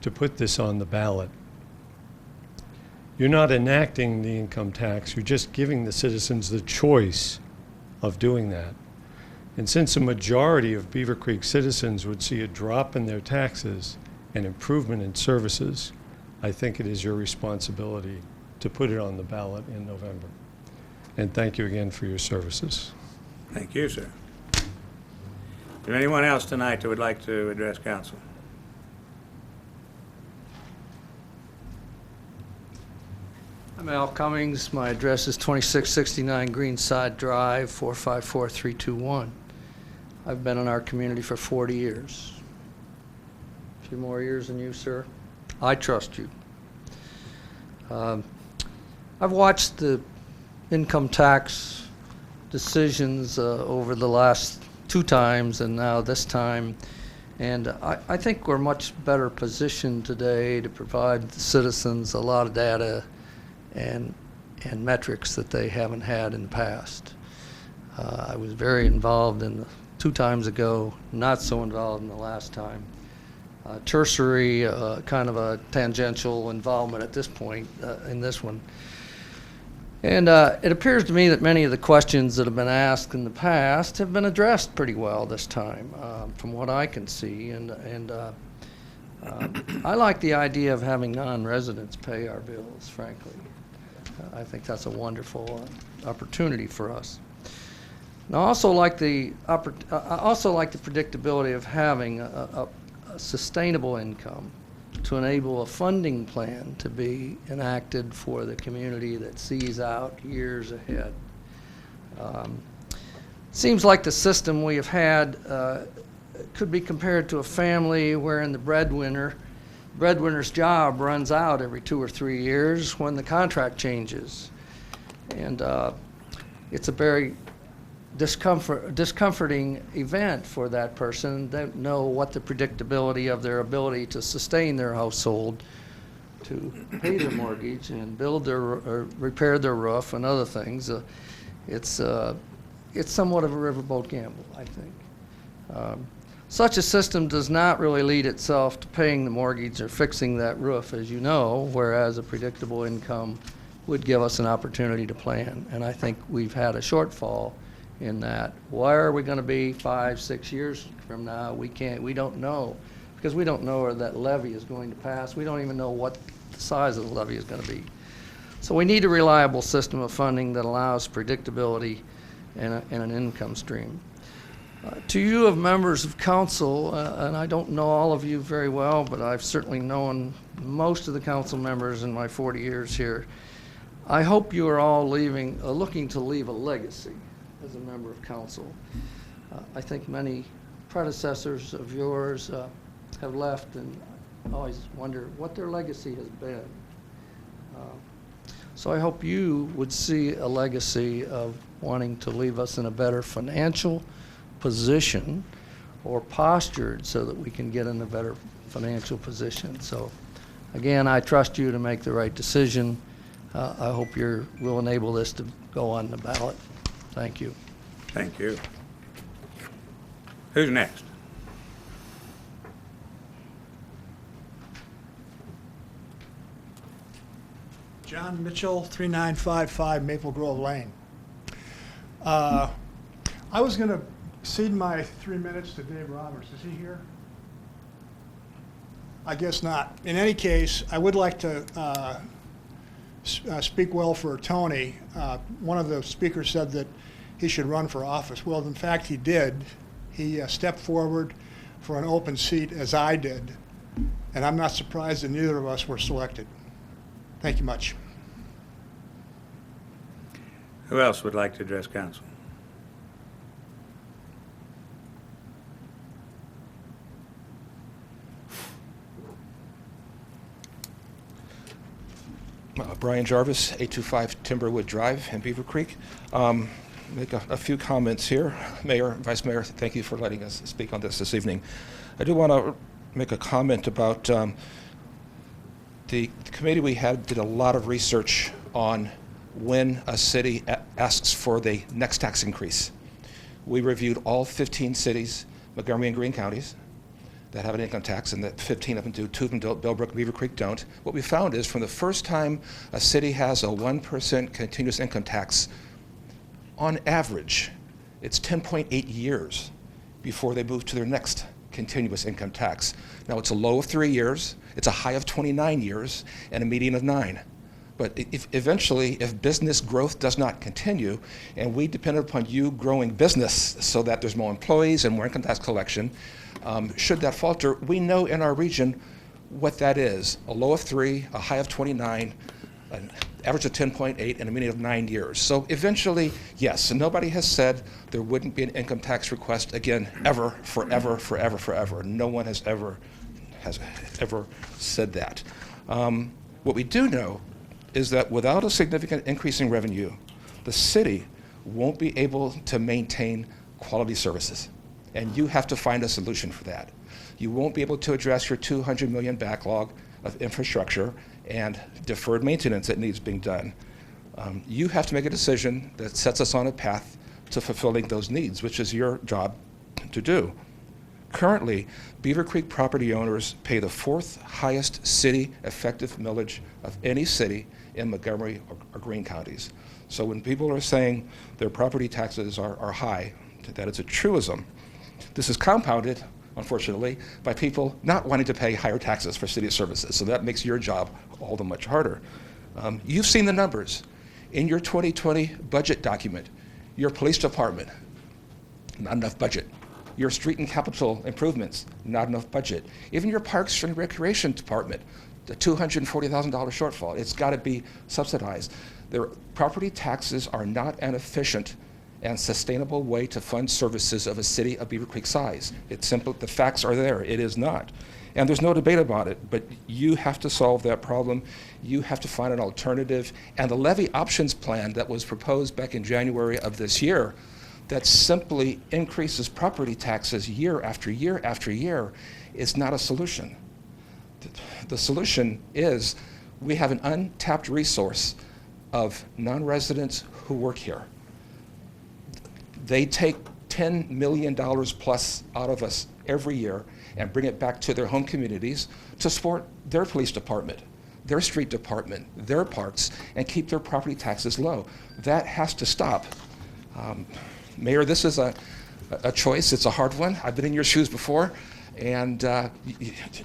to put this on the ballot. You're not enacting the income tax, you're just giving the citizens the choice of doing that. And since a majority of Beaver Creek citizens would see a drop in their taxes and improvement in services, I think it is your responsibility to put it on the ballot in November. And thank you again for your services. Thank you, sir. Is there anyone else tonight that would like to address council? I'm Al Cummings. My address is 2669 Greenside Drive, 454321. I've been in our community for 40 years. A few more years than you, sir. I trust you. I've watched the income tax decisions over the last 2 times and now this time, and I think we're much better positioned today to provide the citizens a lot of data and metrics that they haven't had in the past. I was very involved in the 2 times ago, not so involved in the last time. Tertiary, kind of a tangential involvement at this point in this one. And it appears to me that many of the questions that have been asked in the past have been addressed pretty well this time, from what I can see. And I like the idea of having non-residents pay our bills, frankly. I think that's a wonderful opportunity for us. And I also like the predictability of having a sustainable income to enable a funding plan to be enacted for the community that sees out years ahead. Seems like the system we have had could be compared to a family wherein the breadwinner's job runs out every 2 or 3 years when the contract changes. And it's a very discomforting event for that person. They don't know what the predictability of their ability to sustain their household, to pay their mortgage and build their or repair their roof and other things. It's somewhat of a riverboat gamble, I think. Such a system does not really lead itself to paying the mortgage or fixing that roof, as you know, whereas a predictable income would give us an opportunity to plan. And I think we've had a shortfall in that. Where are we going to be 5, 6 years from now? We don't know, because we don't know where that levy is going to pass. We don't even know what the size of the levy is going to be. So we need a reliable system of funding that allows predictability and an income stream. To you of members of council, and I don't know all of you very well, but I've certainly known most of the council members in my 40 years here, I hope you are all looking to leave a legacy as a member of council. I think many predecessors of yours have left, and I always wonder what their legacy has been. So I hope you would see a legacy of wanting to leave us in a better financial position or postured so that we can get in a better financial position. So again, I trust you to make the right decision. I hope will enable this to go on the ballot. Thank you. Thank you. Who's next? John Mitchell, 3955 Maple Grove Lane. I was going to cede my 3 minutes to Dave Roberts. Is he here? I guess not. In any case, I would like to speak well for Tony. One of the speakers said that he should run for office. Well, in fact, he did. He stepped forward for an open seat, as I did, and I'm not surprised that neither of us were selected. Thank you much. Who else would like to address council? Brian Jarvis, 825 Timberwood Drive in Beaver Creek. Make a few comments here. Mayor, Vice Mayor, thank you for letting us speak on this evening. I do want to make a comment about the committee we had did a lot of research on when a city asks for the next tax increase. We reviewed all 15 cities, Montgomery and Greene counties, that have an income tax, and that 15 of them do, 2 of them don't, Bellbrook and Beaver Creek don't. What we found is from the first time a city has a 1% continuous income tax, on average, it's 10.8 years before they move to their next continuous income tax. Now, it's a low of 3 years, it's a high of 29 years, and a median of 9. But eventually, if business growth does not continue, and we depend upon you growing business so that there's more employees and more income tax collection, should that falter, we know in our region what that is. A low of 3, a high of 29, an average of 10.8 and a median of 9 years. So eventually, yes, and nobody has said there wouldn't be an income tax request again ever, forever, forever, forever. No one has ever said that. What we do know is that without a significant increase in revenue, the city won't be able to maintain quality services. And you have to find a solution for that. You won't be able to address your $200 million backlog of infrastructure and deferred maintenance that needs being done. You have to make a decision that sets us on a path to fulfilling those needs, which is your job to do. Currently, Beaver Creek property owners pay the 4th highest city effective millage of any city in Montgomery or Greene counties. So when people are saying their property taxes are high, that it's a truism. This is compounded, unfortunately, by people not wanting to pay higher taxes for city services. So that makes your job all the much harder. You've seen the numbers. In your 2020 budget document, your police department, not enough budget. Your street and capital improvements, not enough budget. Even your parks and recreation department, the $240,000 shortfall, it's got to be subsidized. Their property taxes are not an efficient and sustainable way to fund services of a city of Beaver Creek size. It's simple, the facts are there, it is not. And there's no debate about it, but you have to solve that problem. You have to find an alternative. And the levy options plan that was proposed back in January of this year that simply increases property taxes year after year after year is not a solution. The solution is we have an untapped resource of non-residents who work here. They take $10 million plus out of us every year and bring it back to their home communities to support their police department, their street department, their parks, and keep their property taxes low. That has to stop. Mayor, this is a choice. It's a hard one. I've been in your shoes before, and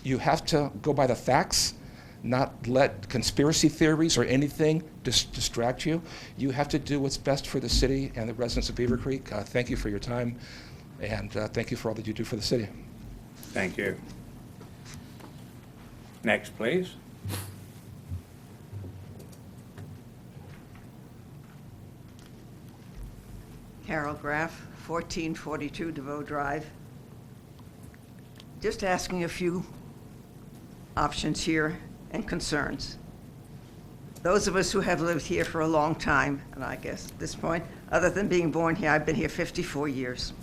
you have to go by the facts, not let conspiracy theories or anything distract you. You have to do what's best for the city and the residents of Beaver Creek. Thank you for your time, and thank you for all that you do for the city. Thank you. Next, please. Carol Graff, 1442 DeVoe Drive. Just asking a few options here and concerns. Those of us who have lived here for a long time, and I guess at this point, other than being born here, I've been here 54 years.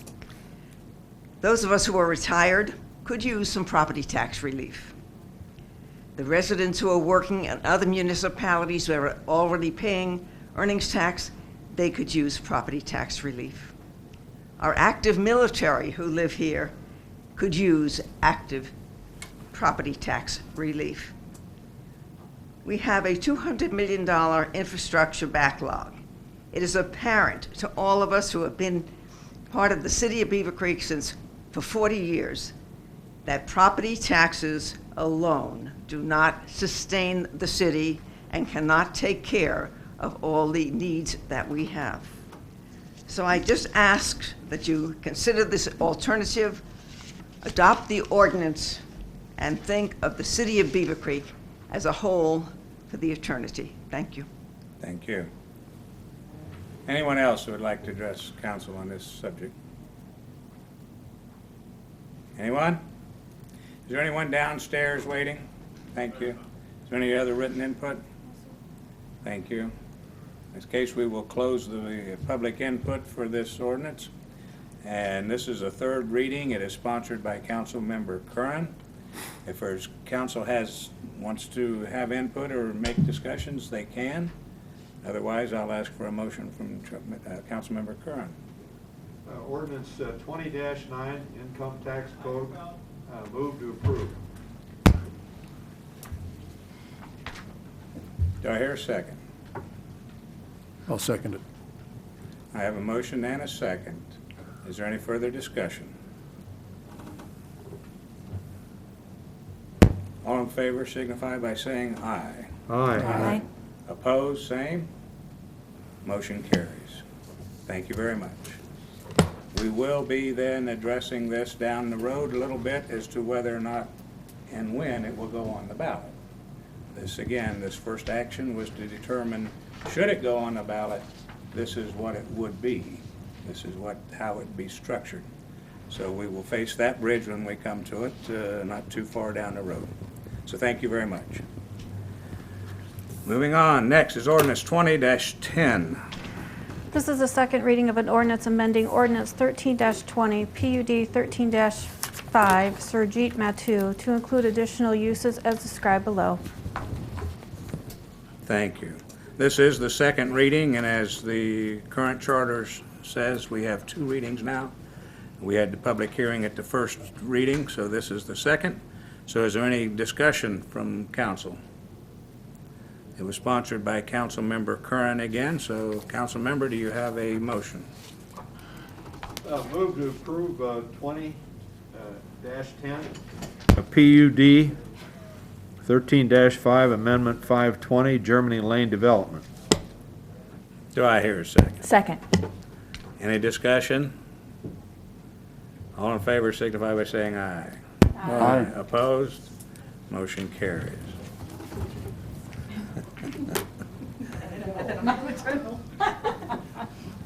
Those of us who are retired could use some property tax relief. The residents who are working in other municipalities who are already paying earnings tax, they could use property tax relief. Our active military who live here could use active property tax relief. We have a $200 million infrastructure backlog. It is apparent to all of us who have been part of the city of Beaver Creek for 40 years that property taxes alone do not sustain the city and cannot take care of all the needs that we have. So I just ask that you consider this alternative, adopt the ordinance, and think of the city of Beaver Creek as a whole for the eternity. Thank you. Thank you. Anyone else who would like to address council on this subject? Anyone? Is there anyone downstairs waiting? Thank you. Is there any other written input? Thank you. In this case, we will close the public input for this ordinance. And this is a third reading. It is sponsored by Council Member Curran. If there's council wants to have input or make discussions, they can. Otherwise, I'll ask for a motion from Council Member Curran. Ordinance 20-9, Income Tax Code, move to approve. Do I hear a second? I'll second it. I have a motion and a second. Is there any further discussion? All in favor signify by saying aye. Aye. Aye. Opposed, same. Motion carries. Thank you very much. We will be then addressing this down the road a little bit as to whether or not and when it will go on the ballot. This, again, this first action was to determine, should it go on the ballot, this is what it would be. This is how it'd be structured. So we will face that bridge when we come to it, not too far down the road. So thank you very much. Moving on, next is ordinance 20-10. This is the second reading of an ordinance amending ordinance 13-20, PUD 13-5, Surjeet Matu, to include additional uses as described below. Thank you. This is the second reading, and as the current charter says, we have 2 readings now. We had the public hearing at the first reading, so this is the second. So is there any discussion from council? It was sponsored by Councilmember Curran again, so Councilmember, do you have a motion? Move to approve 20-10. A PUD 13-5, Amendment 520, Germany Lane Development. Do I hear a second? Second. Any discussion? All in favor signify by saying aye. Aye. Opposed? Motion carries.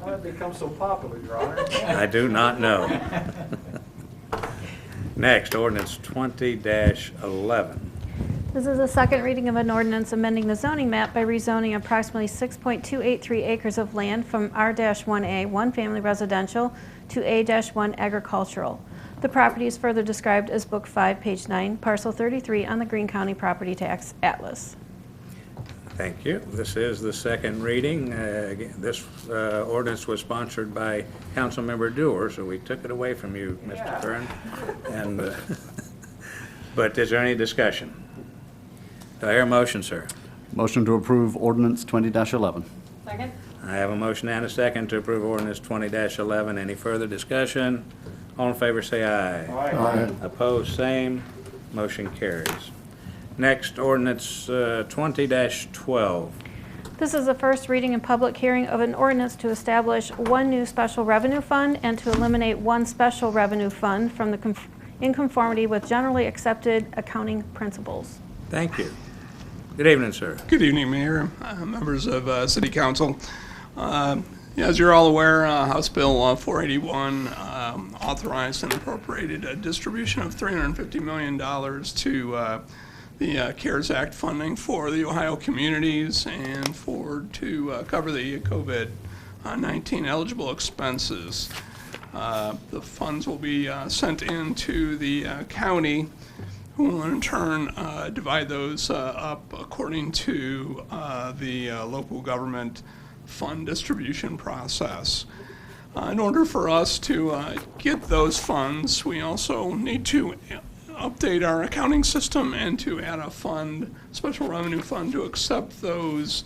How did it become so popular, Your Honor? I do not know. Next, ordinance 20-11. This is the second reading of an ordinance amending the zoning map by rezoning approximately 6.283 acres of land from R-1A, one family residential, to A-1 agricultural. The property is further described as Book 5, page 9, parcel 33 on the Greene County Property Tax Atlas. Thank you. This is the second reading. Again, this ordinance was sponsored by Councilmember Dewar, so we took it away from you, Mr. Curran. And, but is there any discussion? Do I hear a motion, sir? Motion to approve ordinance 20-11. Second. I have a motion and a second to approve ordinance 20-11. Any further discussion? All in favor say aye. Aye. Opposed, same. Motion carries. Next, ordinance 20-12. This is the first reading and public hearing of an ordinance to establish one new special revenue fund and to eliminate one special revenue fund from the in conformity with generally accepted accounting principles. Thank you. Good evening, sir. Good evening, Mayor, members of City Council. As you're all aware, House Bill 481 authorized and appropriated a distribution of $350 million to the CARES Act funding for the Ohio communities and to cover the COVID-19 eligible expenses. The funds will be sent into the county, who will in turn divide those up according to the local government fund distribution process. In order for us to get those funds, we also need to update our accounting system and to add a fund, special revenue fund, to accept those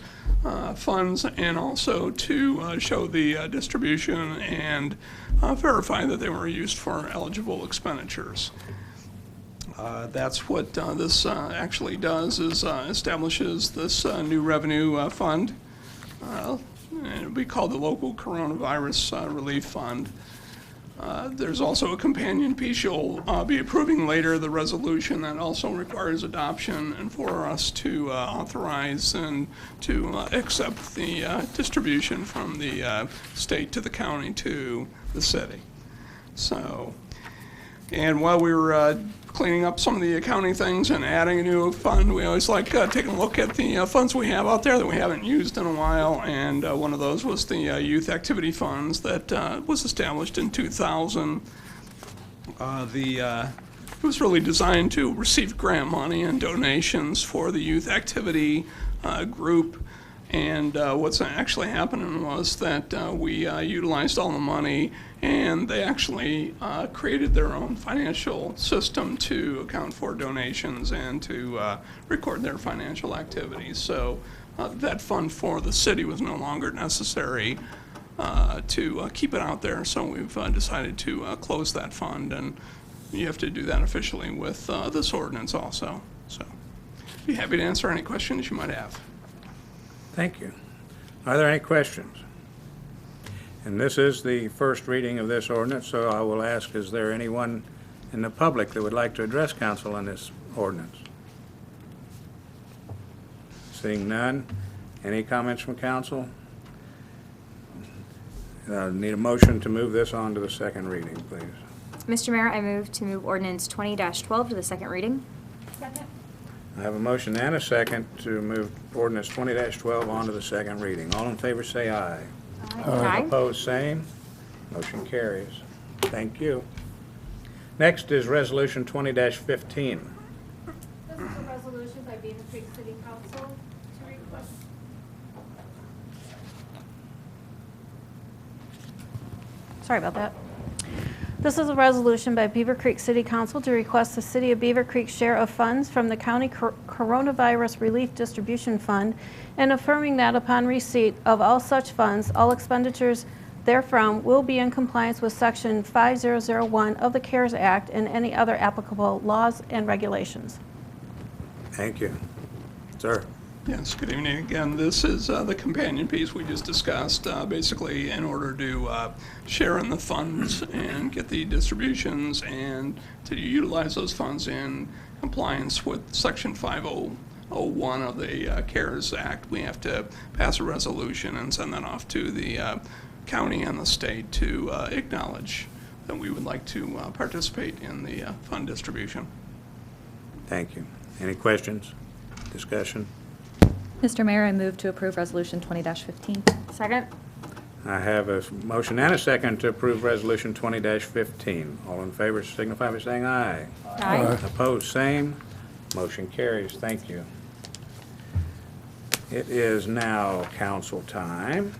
funds and also to show the distribution and verify that they were used for eligible expenditures. That's what this actually does, is establishes this new revenue fund. And it'll be called the Local Coronavirus Relief Fund. There's also a companion piece you'll be approving later, the resolution that also requires adoption and for us to authorize and to accept the distribution from the state to the county to the city. So, and while we were cleaning up some of the accounting things and adding a new fund, we always like taking a look at the funds we have out there that we haven't used in a while, and one of those was the youth activity funds that was established in 2000. It was really designed to receive grant money and donations for the youth activity group. And what's actually happening was that we utilized all the money, and they actually created their own financial system to account for donations and to record their financial activities. So that fund for the city was no longer necessary to keep it out there. So we've decided to close that fund, and you have to do that officially with this ordinance also. So I'd be happy to answer any questions you might have. Thank you. Are there any questions? And this is the first reading of this ordinance, so I will ask, is there anyone in the public that would like to address council on this ordinance? Seeing none. Any comments from council? Need a motion to move this on to the second reading, please. Mr. Mayor, I move to move ordinance 20-12 to the second reading. I have a motion and a second to move ordinance 20-12 on to the second reading. All in favor say aye. Aye. Opposed, same. Motion carries. Thank you. Next is resolution 20-15. This is a resolution by Beaver Creek City Council to request. Sorry about that. This is a resolution by Beaver Creek City Council to request the City of Beaver Creek share of funds from the County Coronavirus Relief Distribution Fund and affirming that upon receipt of all such funds, all expenditures therefrom will be in compliance with Section 5001 of the CARES Act and any other applicable laws and regulations. Thank you. Sir. Yes, good evening again. This is the companion piece we just discussed, basically in order to share in the funds and get the distributions and to utilize those funds in compliance with Section 5001 of the CARES Act. We have to pass a resolution and send that off to the county and the state to acknowledge that we would like to participate in the fund distribution. Thank you. Any questions? Discussion? Mr. Mayor, I move to approve Resolution 20-15. Second. I have a motion and a second to approve resolution 20-15. All in favor signify by saying aye. Aye. Opposed, same. Motion carries. Thank you. It is now council time.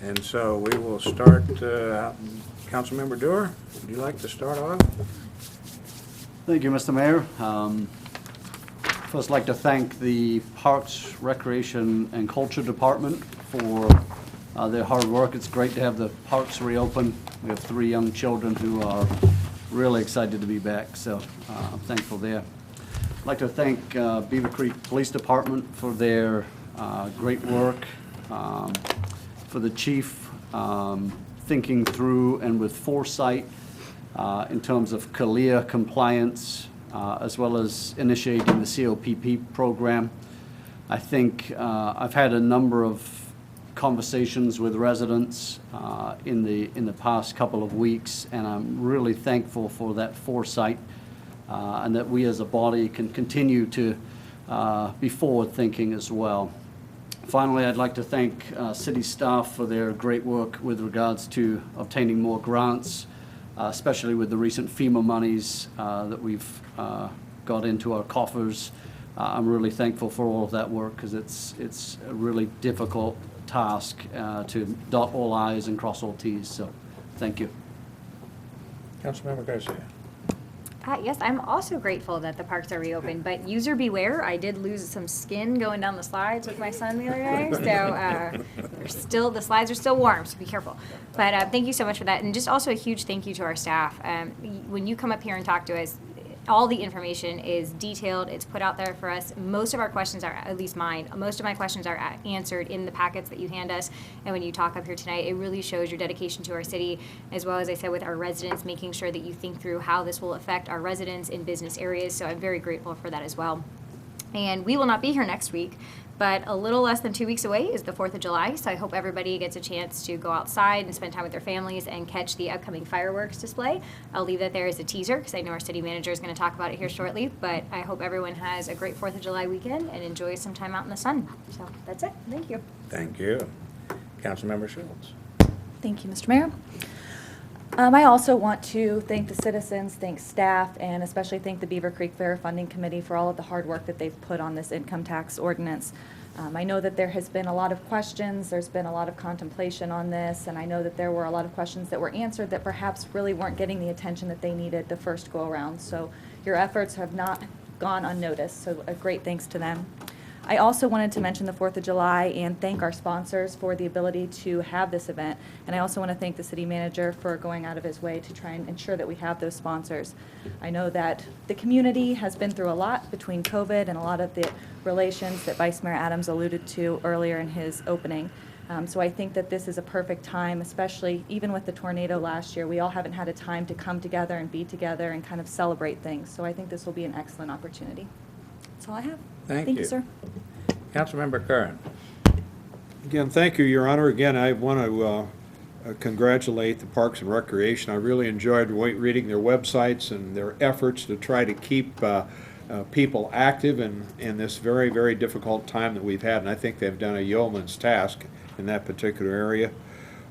And so we will start, Councilmember Doer, would you like to start off? Thank you, Mr. Mayor. First, I'd like to thank the Parks, Recreation, and Culture Department for their hard work. It's great to have the parks reopen. We have 3 young children who are really excited to be back, so I'm thankful there. I'd like to thank Beaver Creek Police Department for their great work, for the chief thinking through and with foresight in terms of CALEA compliance, as well as initiating the COPP program. I think I've had a number of conversations with residents in the past couple of weeks, and I'm really thankful for that foresight and that we as a body can continue to be forward-thinking as well. Finally, I'd like to thank city staff for their great work with regards to obtaining more grants, especially with the recent FEMA monies that we've got into our coffers. I'm really thankful for all of that work because it's a really difficult task to dot all I's and cross all T's. So, thank you. Councilmember Garcia. Yes, I'm also grateful that the parks are reopened, but user beware, I did lose some skin going down the slides with my son the other day, so the slides are still warm, so be careful. But thank you so much for that, and just also a huge thank you to our staff. When you come up here and talk to us, all the information is detailed, it's put out there for us. Most of our questions are, at least mine, most of my questions are answered in the packets that you hand us. And when you talk up here tonight, it really shows your dedication to our city, as well as I said with our residents, making sure that you think through how this will affect our residents in business areas. So I'm very grateful for that as well. And we will not be here next week, but a little less than 2 weeks away is the 4th of July, so I hope everybody gets a chance to go outside and spend time with their families and catch the upcoming fireworks display. I'll leave that there as a teaser because I know our city manager is going to talk about it here shortly, but I hope everyone has a great 4th of July weekend and enjoys some time out in the sun. So that's it. Thank you. Thank you. Councilmember Schultz. Thank you, Mr. Mayor. I also want to thank the citizens, thank staff, and especially thank the Beaver Creek Fair Funding Committee for all of the hard work that they've put on this income tax ordinance. I know that there has been a lot of questions, there's been a lot of contemplation on this, and I know that there were a lot of questions that were answered that perhaps really weren't getting the attention that they needed the first go around. So your efforts have not gone unnoticed, so a great thanks to them. I also wanted to mention the 4th of July and thank our sponsors for the ability to have this event. And I also want to thank the city manager for going out of his way to try and ensure that we have those sponsors. I know that the community has been through a lot between COVID and a lot of the relations that Vice Mayor Adams alluded to earlier in his opening. So I think that this is a perfect time, especially even with the tornado last year. We all haven't had a time to come together and be together and kind of celebrate things. So I think this will be an excellent opportunity. That's all I have. Thank you, you. sir. Councilmember Curran. Again, thank you, Your Honor. Again, I want to congratulate the Parks and Recreation. I really enjoyed reading their websites and their efforts to try to keep people active in this very, very difficult time that we've had, and I think they've done a yeoman's task in that particular area.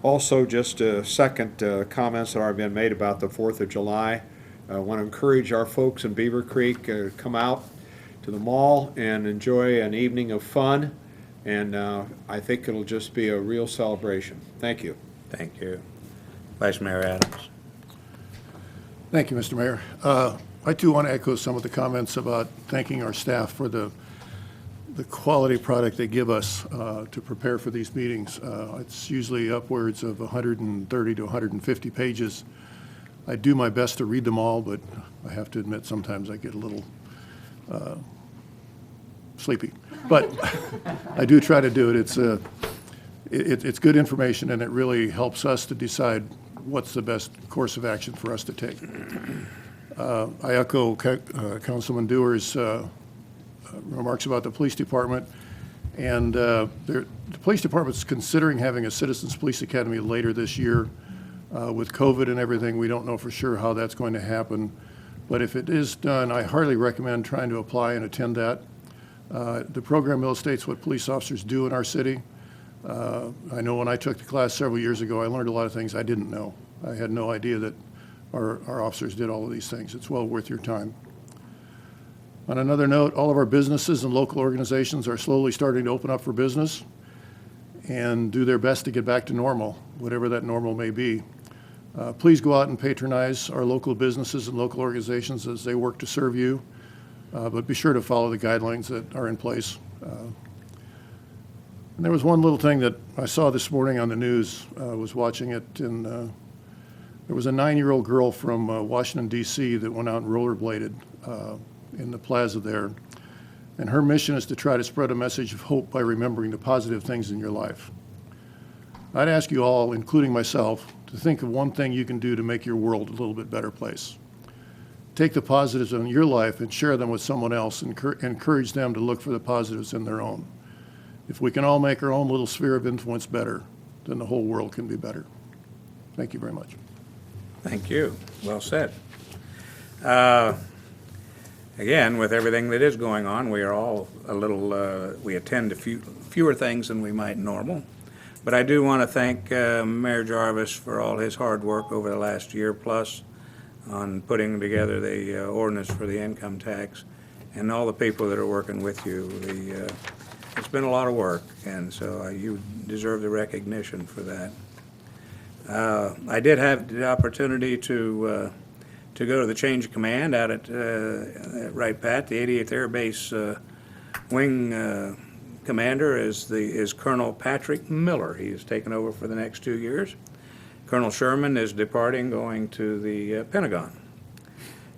Also, just second comments that are being made about the 4th of July. I want to encourage our folks in Beaver Creek come out to the mall and enjoy an evening of fun, and I think it'll just be a real celebration. Thank you. Thank you. Vice Mayor Adams. Thank you, Mr. Mayor. I too want to echo some of the comments about thanking our staff for the quality product they give us to prepare for these meetings. It's usually upwards of 130 to 150 pages. I do my best to read them all, but I have to admit sometimes I get a little sleepy. But I do try to do it. It's good information, and it really helps us to decide what's the best course of action for us to take. I echo Councilman Dewar's remarks about the police department, and the police department's considering having a Citizens Police Academy later this year. With COVID and everything, we don't know for sure how that's going to happen, but if it is done, I heartily recommend trying to apply and attend that. The program illustrates what police officers do in our city. I know when I took the class several years ago, I learned a lot of things I didn't know. I had no idea that our officers did all of these things. It's well worth your time. On another note, all of our businesses and local organizations are slowly starting to open up for business and do their best to get back to normal, whatever that normal may be. Please go out and patronize our local businesses and local organizations as they work to serve you, but be sure to follow the guidelines that are in place. And there was one little thing that I saw this morning on the news. I was watching it, and there was a 9-year-old girl from Washington, D.C. that went out and rollerbladed in the plaza there. And her mission is to try to spread a message of hope by remembering the positive things in your life. I'd ask you all, including myself, to think of one thing you can do to make your world a little bit better place. Take the positives in your life and share them with someone else, and encourage them to look for the positives in their own. If we can all make our own little sphere of influence better, then the whole world can be better. Thank you very much. Thank you. Well said. Again, with everything that is going on, we are all a little, we attend to fewer things than we might normal. But I do want to thank Mayor Jarvis for all his hard work over the last year plus on putting together the ordinance for the income tax, and all the people that are working with you. It's been a lot of work, and so you deserve the recognition for that. I did have the opportunity to go to the change of command out at Wright Pat. The 88th Air Base wing commander is Colonel Patrick Miller. He is taken over for the next 2 years. Colonel Sherman is departing, going to the Pentagon.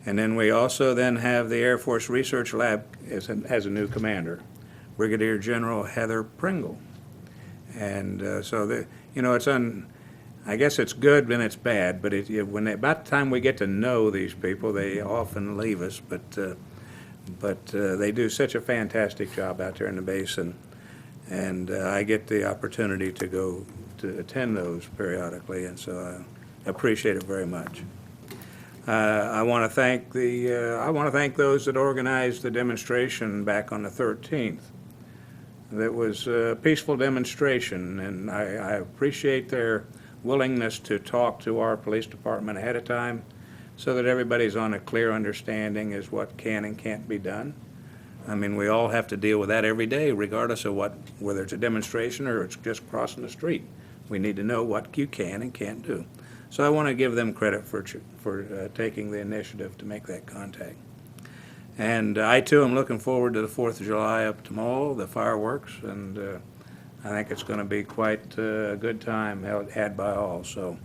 And then we also then have the Air Force Research Lab as a new commander, Brigadier General Heather Pringle. And so, I guess it's good and it's bad, but about the time we get to know these people, they often leave us. But they do such a fantastic job out there in the base, and I get the opportunity to go to attend those periodically, and so I appreciate it very much. I want to thank those that organized the demonstration back on the 13th. That was a peaceful demonstration, and I appreciate their willingness to talk to our police department ahead of time so that everybody's on a clear understanding as what can and can't be done. I mean, we all have to deal with that every day, regardless of whether it's a demonstration or it's just crossing the street. We need to know what you can and can't do. So I want to give them credit for taking the initiative to make that contact. And I, too, am looking forward to the 4th of July up tomorrow, the fireworks, and I think it's going to be quite a good time had by all. So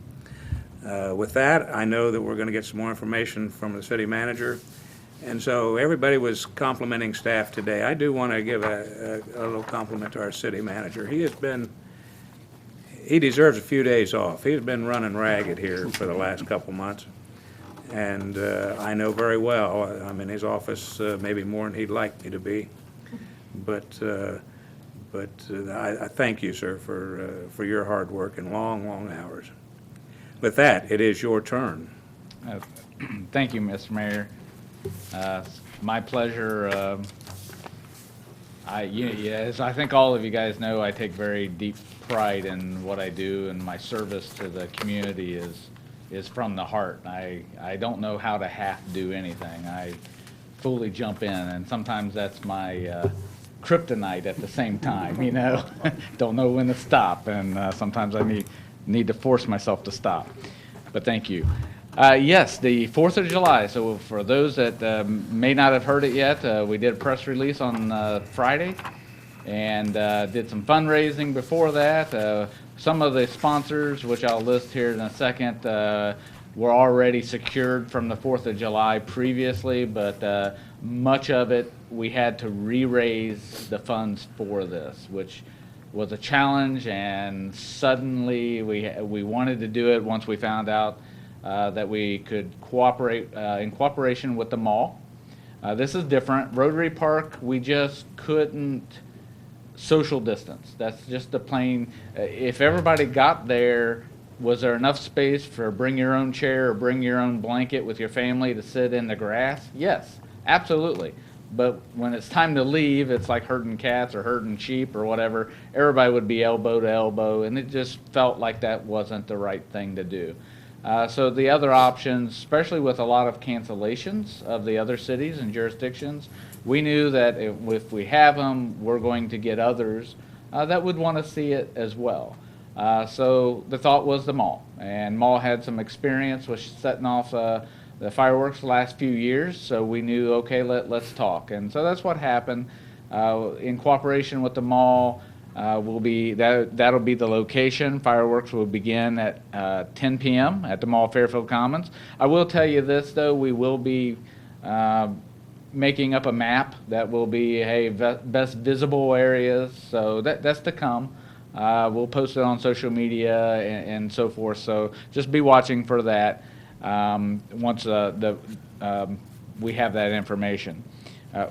with that, I know that we're going to get some more information from the city manager. And so everybody was complimenting staff today. I do want to give a little compliment to our city manager. He deserves a few days off. He's been running ragged here for the last couple months. and I know very well, I'm in his office maybe more than he'd like me to be, but I thank you, sir, for your hard work and long, long hours. With that, it is your turn. Thank you, Mr. Mayor. It's my pleasure. As I think all of you guys know, I take very deep pride in what I do, and my service to the community is from the heart. I don't know how to half do anything. I fully jump in, and sometimes that's my kryptonite at the same time, you know. Don't know when to stop, and sometimes I need to force myself to stop. But thank you. Yes, the 4th of July. So for those that may not have heard it yet, we did a press release on Friday and did some fundraising before that. Some of the sponsors, which I'll list here in a second, were already secured from the 4th of July previously, but much of it we had to re-raise the funds for this, which was a challenge, and suddenly we wanted to do it once we found out that we could cooperate in cooperation with the mall. This is different. Rotary Park, we just couldn't social distance. That's just the plain, if everybody got there, was there enough space for bring your own chair or bring your own blanket with your family to sit in the grass? Yes, absolutely. But when it's time to leave, it's like herding cats or herding sheep or whatever. Everybody would be elbow to elbow, and it just felt like that wasn't the right thing to do. So the other options, especially with a lot of cancellations of the other cities and jurisdictions, we knew that if we have them, we're going to get others that would want to see it as well. So the thought was the mall, and mall had some experience with setting off the fireworks the last few years, so we knew, okay, let's talk. And so that's what happened. In cooperation with the mall, that'll be the location. Fireworks will begin at 10 p.m. at the Mall Fairfield Commons. I will tell you this, though, we will be making up a map that will be, hey, best visible areas, so that's to come. We'll post it on social media and so forth, so just be watching for that once we have that information.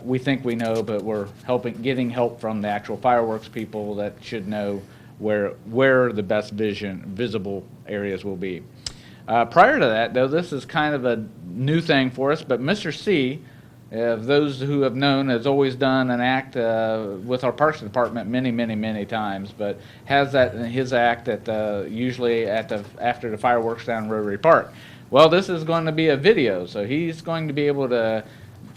We think we know, but we're getting help from the actual fireworks people that should know where the best visible areas will be. Prior to that, though, this is kind of a new thing for us, but Mr. C, those who have known, has always done an act with our Parks Department many times, but has that in his act usually after the fireworks down Rotary Park. Well, this is going to be a video, so he's going to be able to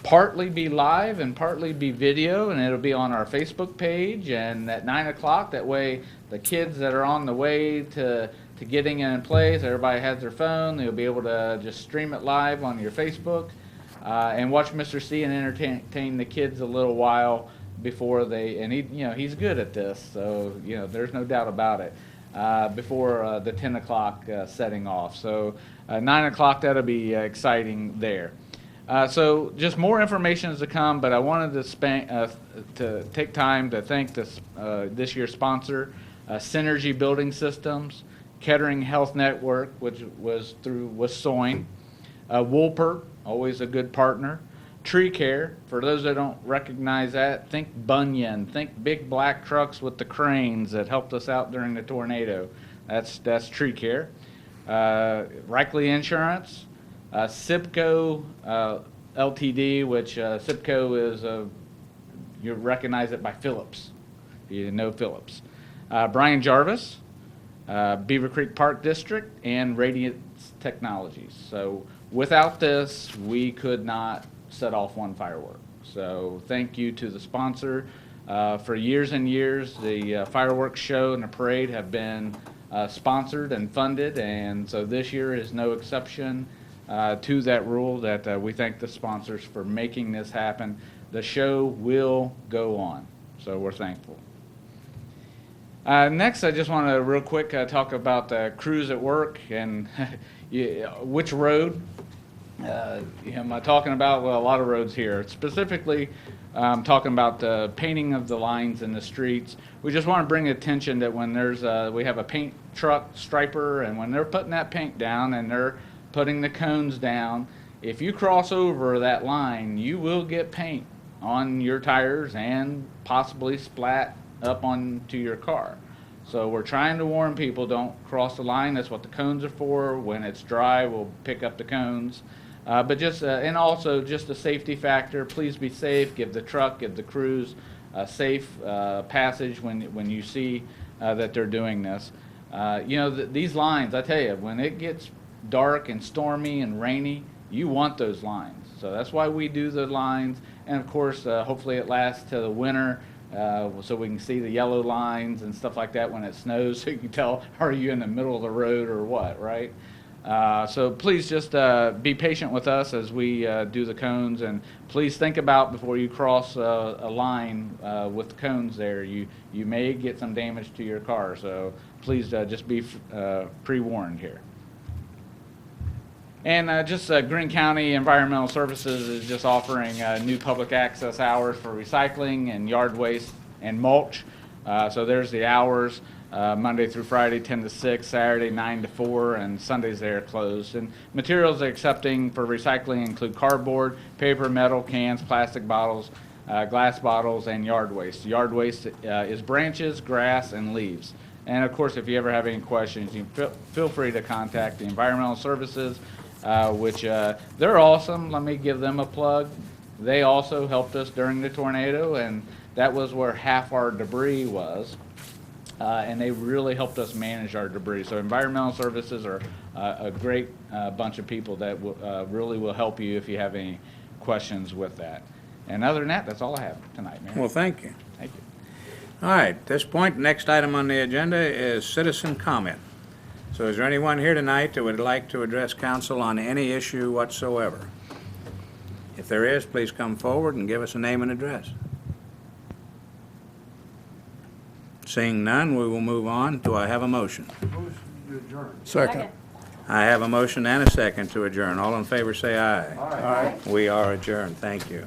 partly be live and partly be video, and it'll be on our Facebook page and at 9 o'clock. That way the kids that are on the way to getting in place, everybody has their phone, they'll be able to just stream it live on your Facebook and watch Mr. C and entertain the kids a little while before he's good at this, so there's no doubt about it, before the 10 o'clock setting off. So 9 o'clock, that'll be exciting there. So just more information is to come, but I wanted to take time to thank this year's sponsor, Synergy Building Systems, Kettering Health Network, which was through Soin, Woolpert, always a good partner, Tree Care. For those that don't recognize that, think Bunyan, think big black trucks with the cranes that helped us out during the tornado. That's Tree Care. Reichley Insurance, SIPCO LTD, which SIPCO is, you recognize it by Phillips. You know Phillips. Brian Jarvis, Beaver Creek Park District, and Radiance Technologies. So without this, we could not set off one firework. So thank you to the sponsor. For years and years, the fireworks show and the parade have been sponsored and funded, and so this year is no exception to that rule, that we thank the sponsors for making this happen. The show will go on, so we're thankful. Next, I just want to real quick talk about crews at work and which road. Am I talking about? Well, a lot of roads here. Specifically, I'm talking about the painting of the lines in the streets. We just want to bring attention that when we have a paint truck striper, and when they're putting that paint down and they're putting the cones down. If you cross over that line, you will get paint on your tires and possibly splat up onto your car. So we're trying to warn people, don't cross the line. That's what the cones are for. When it's dry, we'll pick up the cones. But just, and also just a safety factor, please be safe. Give the truck, give the crews a safe passage when you see that they're doing this. You know, these lines, I tell you, when it gets dark and stormy and rainy, you want those lines. So that's why we do the lines. And of course, hopefully it lasts to the winter, so we can see the yellow lines and stuff like that when it snows, so you can tell, are you in the middle of the road or what, right? So please just be patient with us as we do the cones, and please think about before you cross a line with the cones there. You may get some damage to your car, so please just be pre-warned here. And Greene County Environmental Services is just offering new public access hours for recycling and yard waste and mulch. So there's the hours, Monday through Friday, 10 to 6, Saturday, 9 to 4, and Sundays they are closed. And materials they're accepting for recycling include cardboard, paper, metal, cans, plastic bottles, glass bottles, and yard waste. Yard waste is branches, grass, and leaves. And of course, if you ever have any questions, you can feel free to contact the Environmental Services, which they're awesome. Let me give them a plug. They also helped us during the tornado, and that was where half our debris was. And they really helped us manage our debris. So Environmental Services are a great bunch of people that really will help you if you have any questions with that. And other than that, that's all I have tonight, Mayor. Well, thank you. Thank you. All right, at this point, next item on the agenda is citizen comment. So is there anyone here tonight that would like to address council on any issue whatsoever? If there is, please come forward and give us a name and address. Seeing none, we will move on. Do I have a motion? Motion to adjourn. Second. I have a motion and a second to adjourn. All in favor say aye. Aye. We are adjourned. Thank you.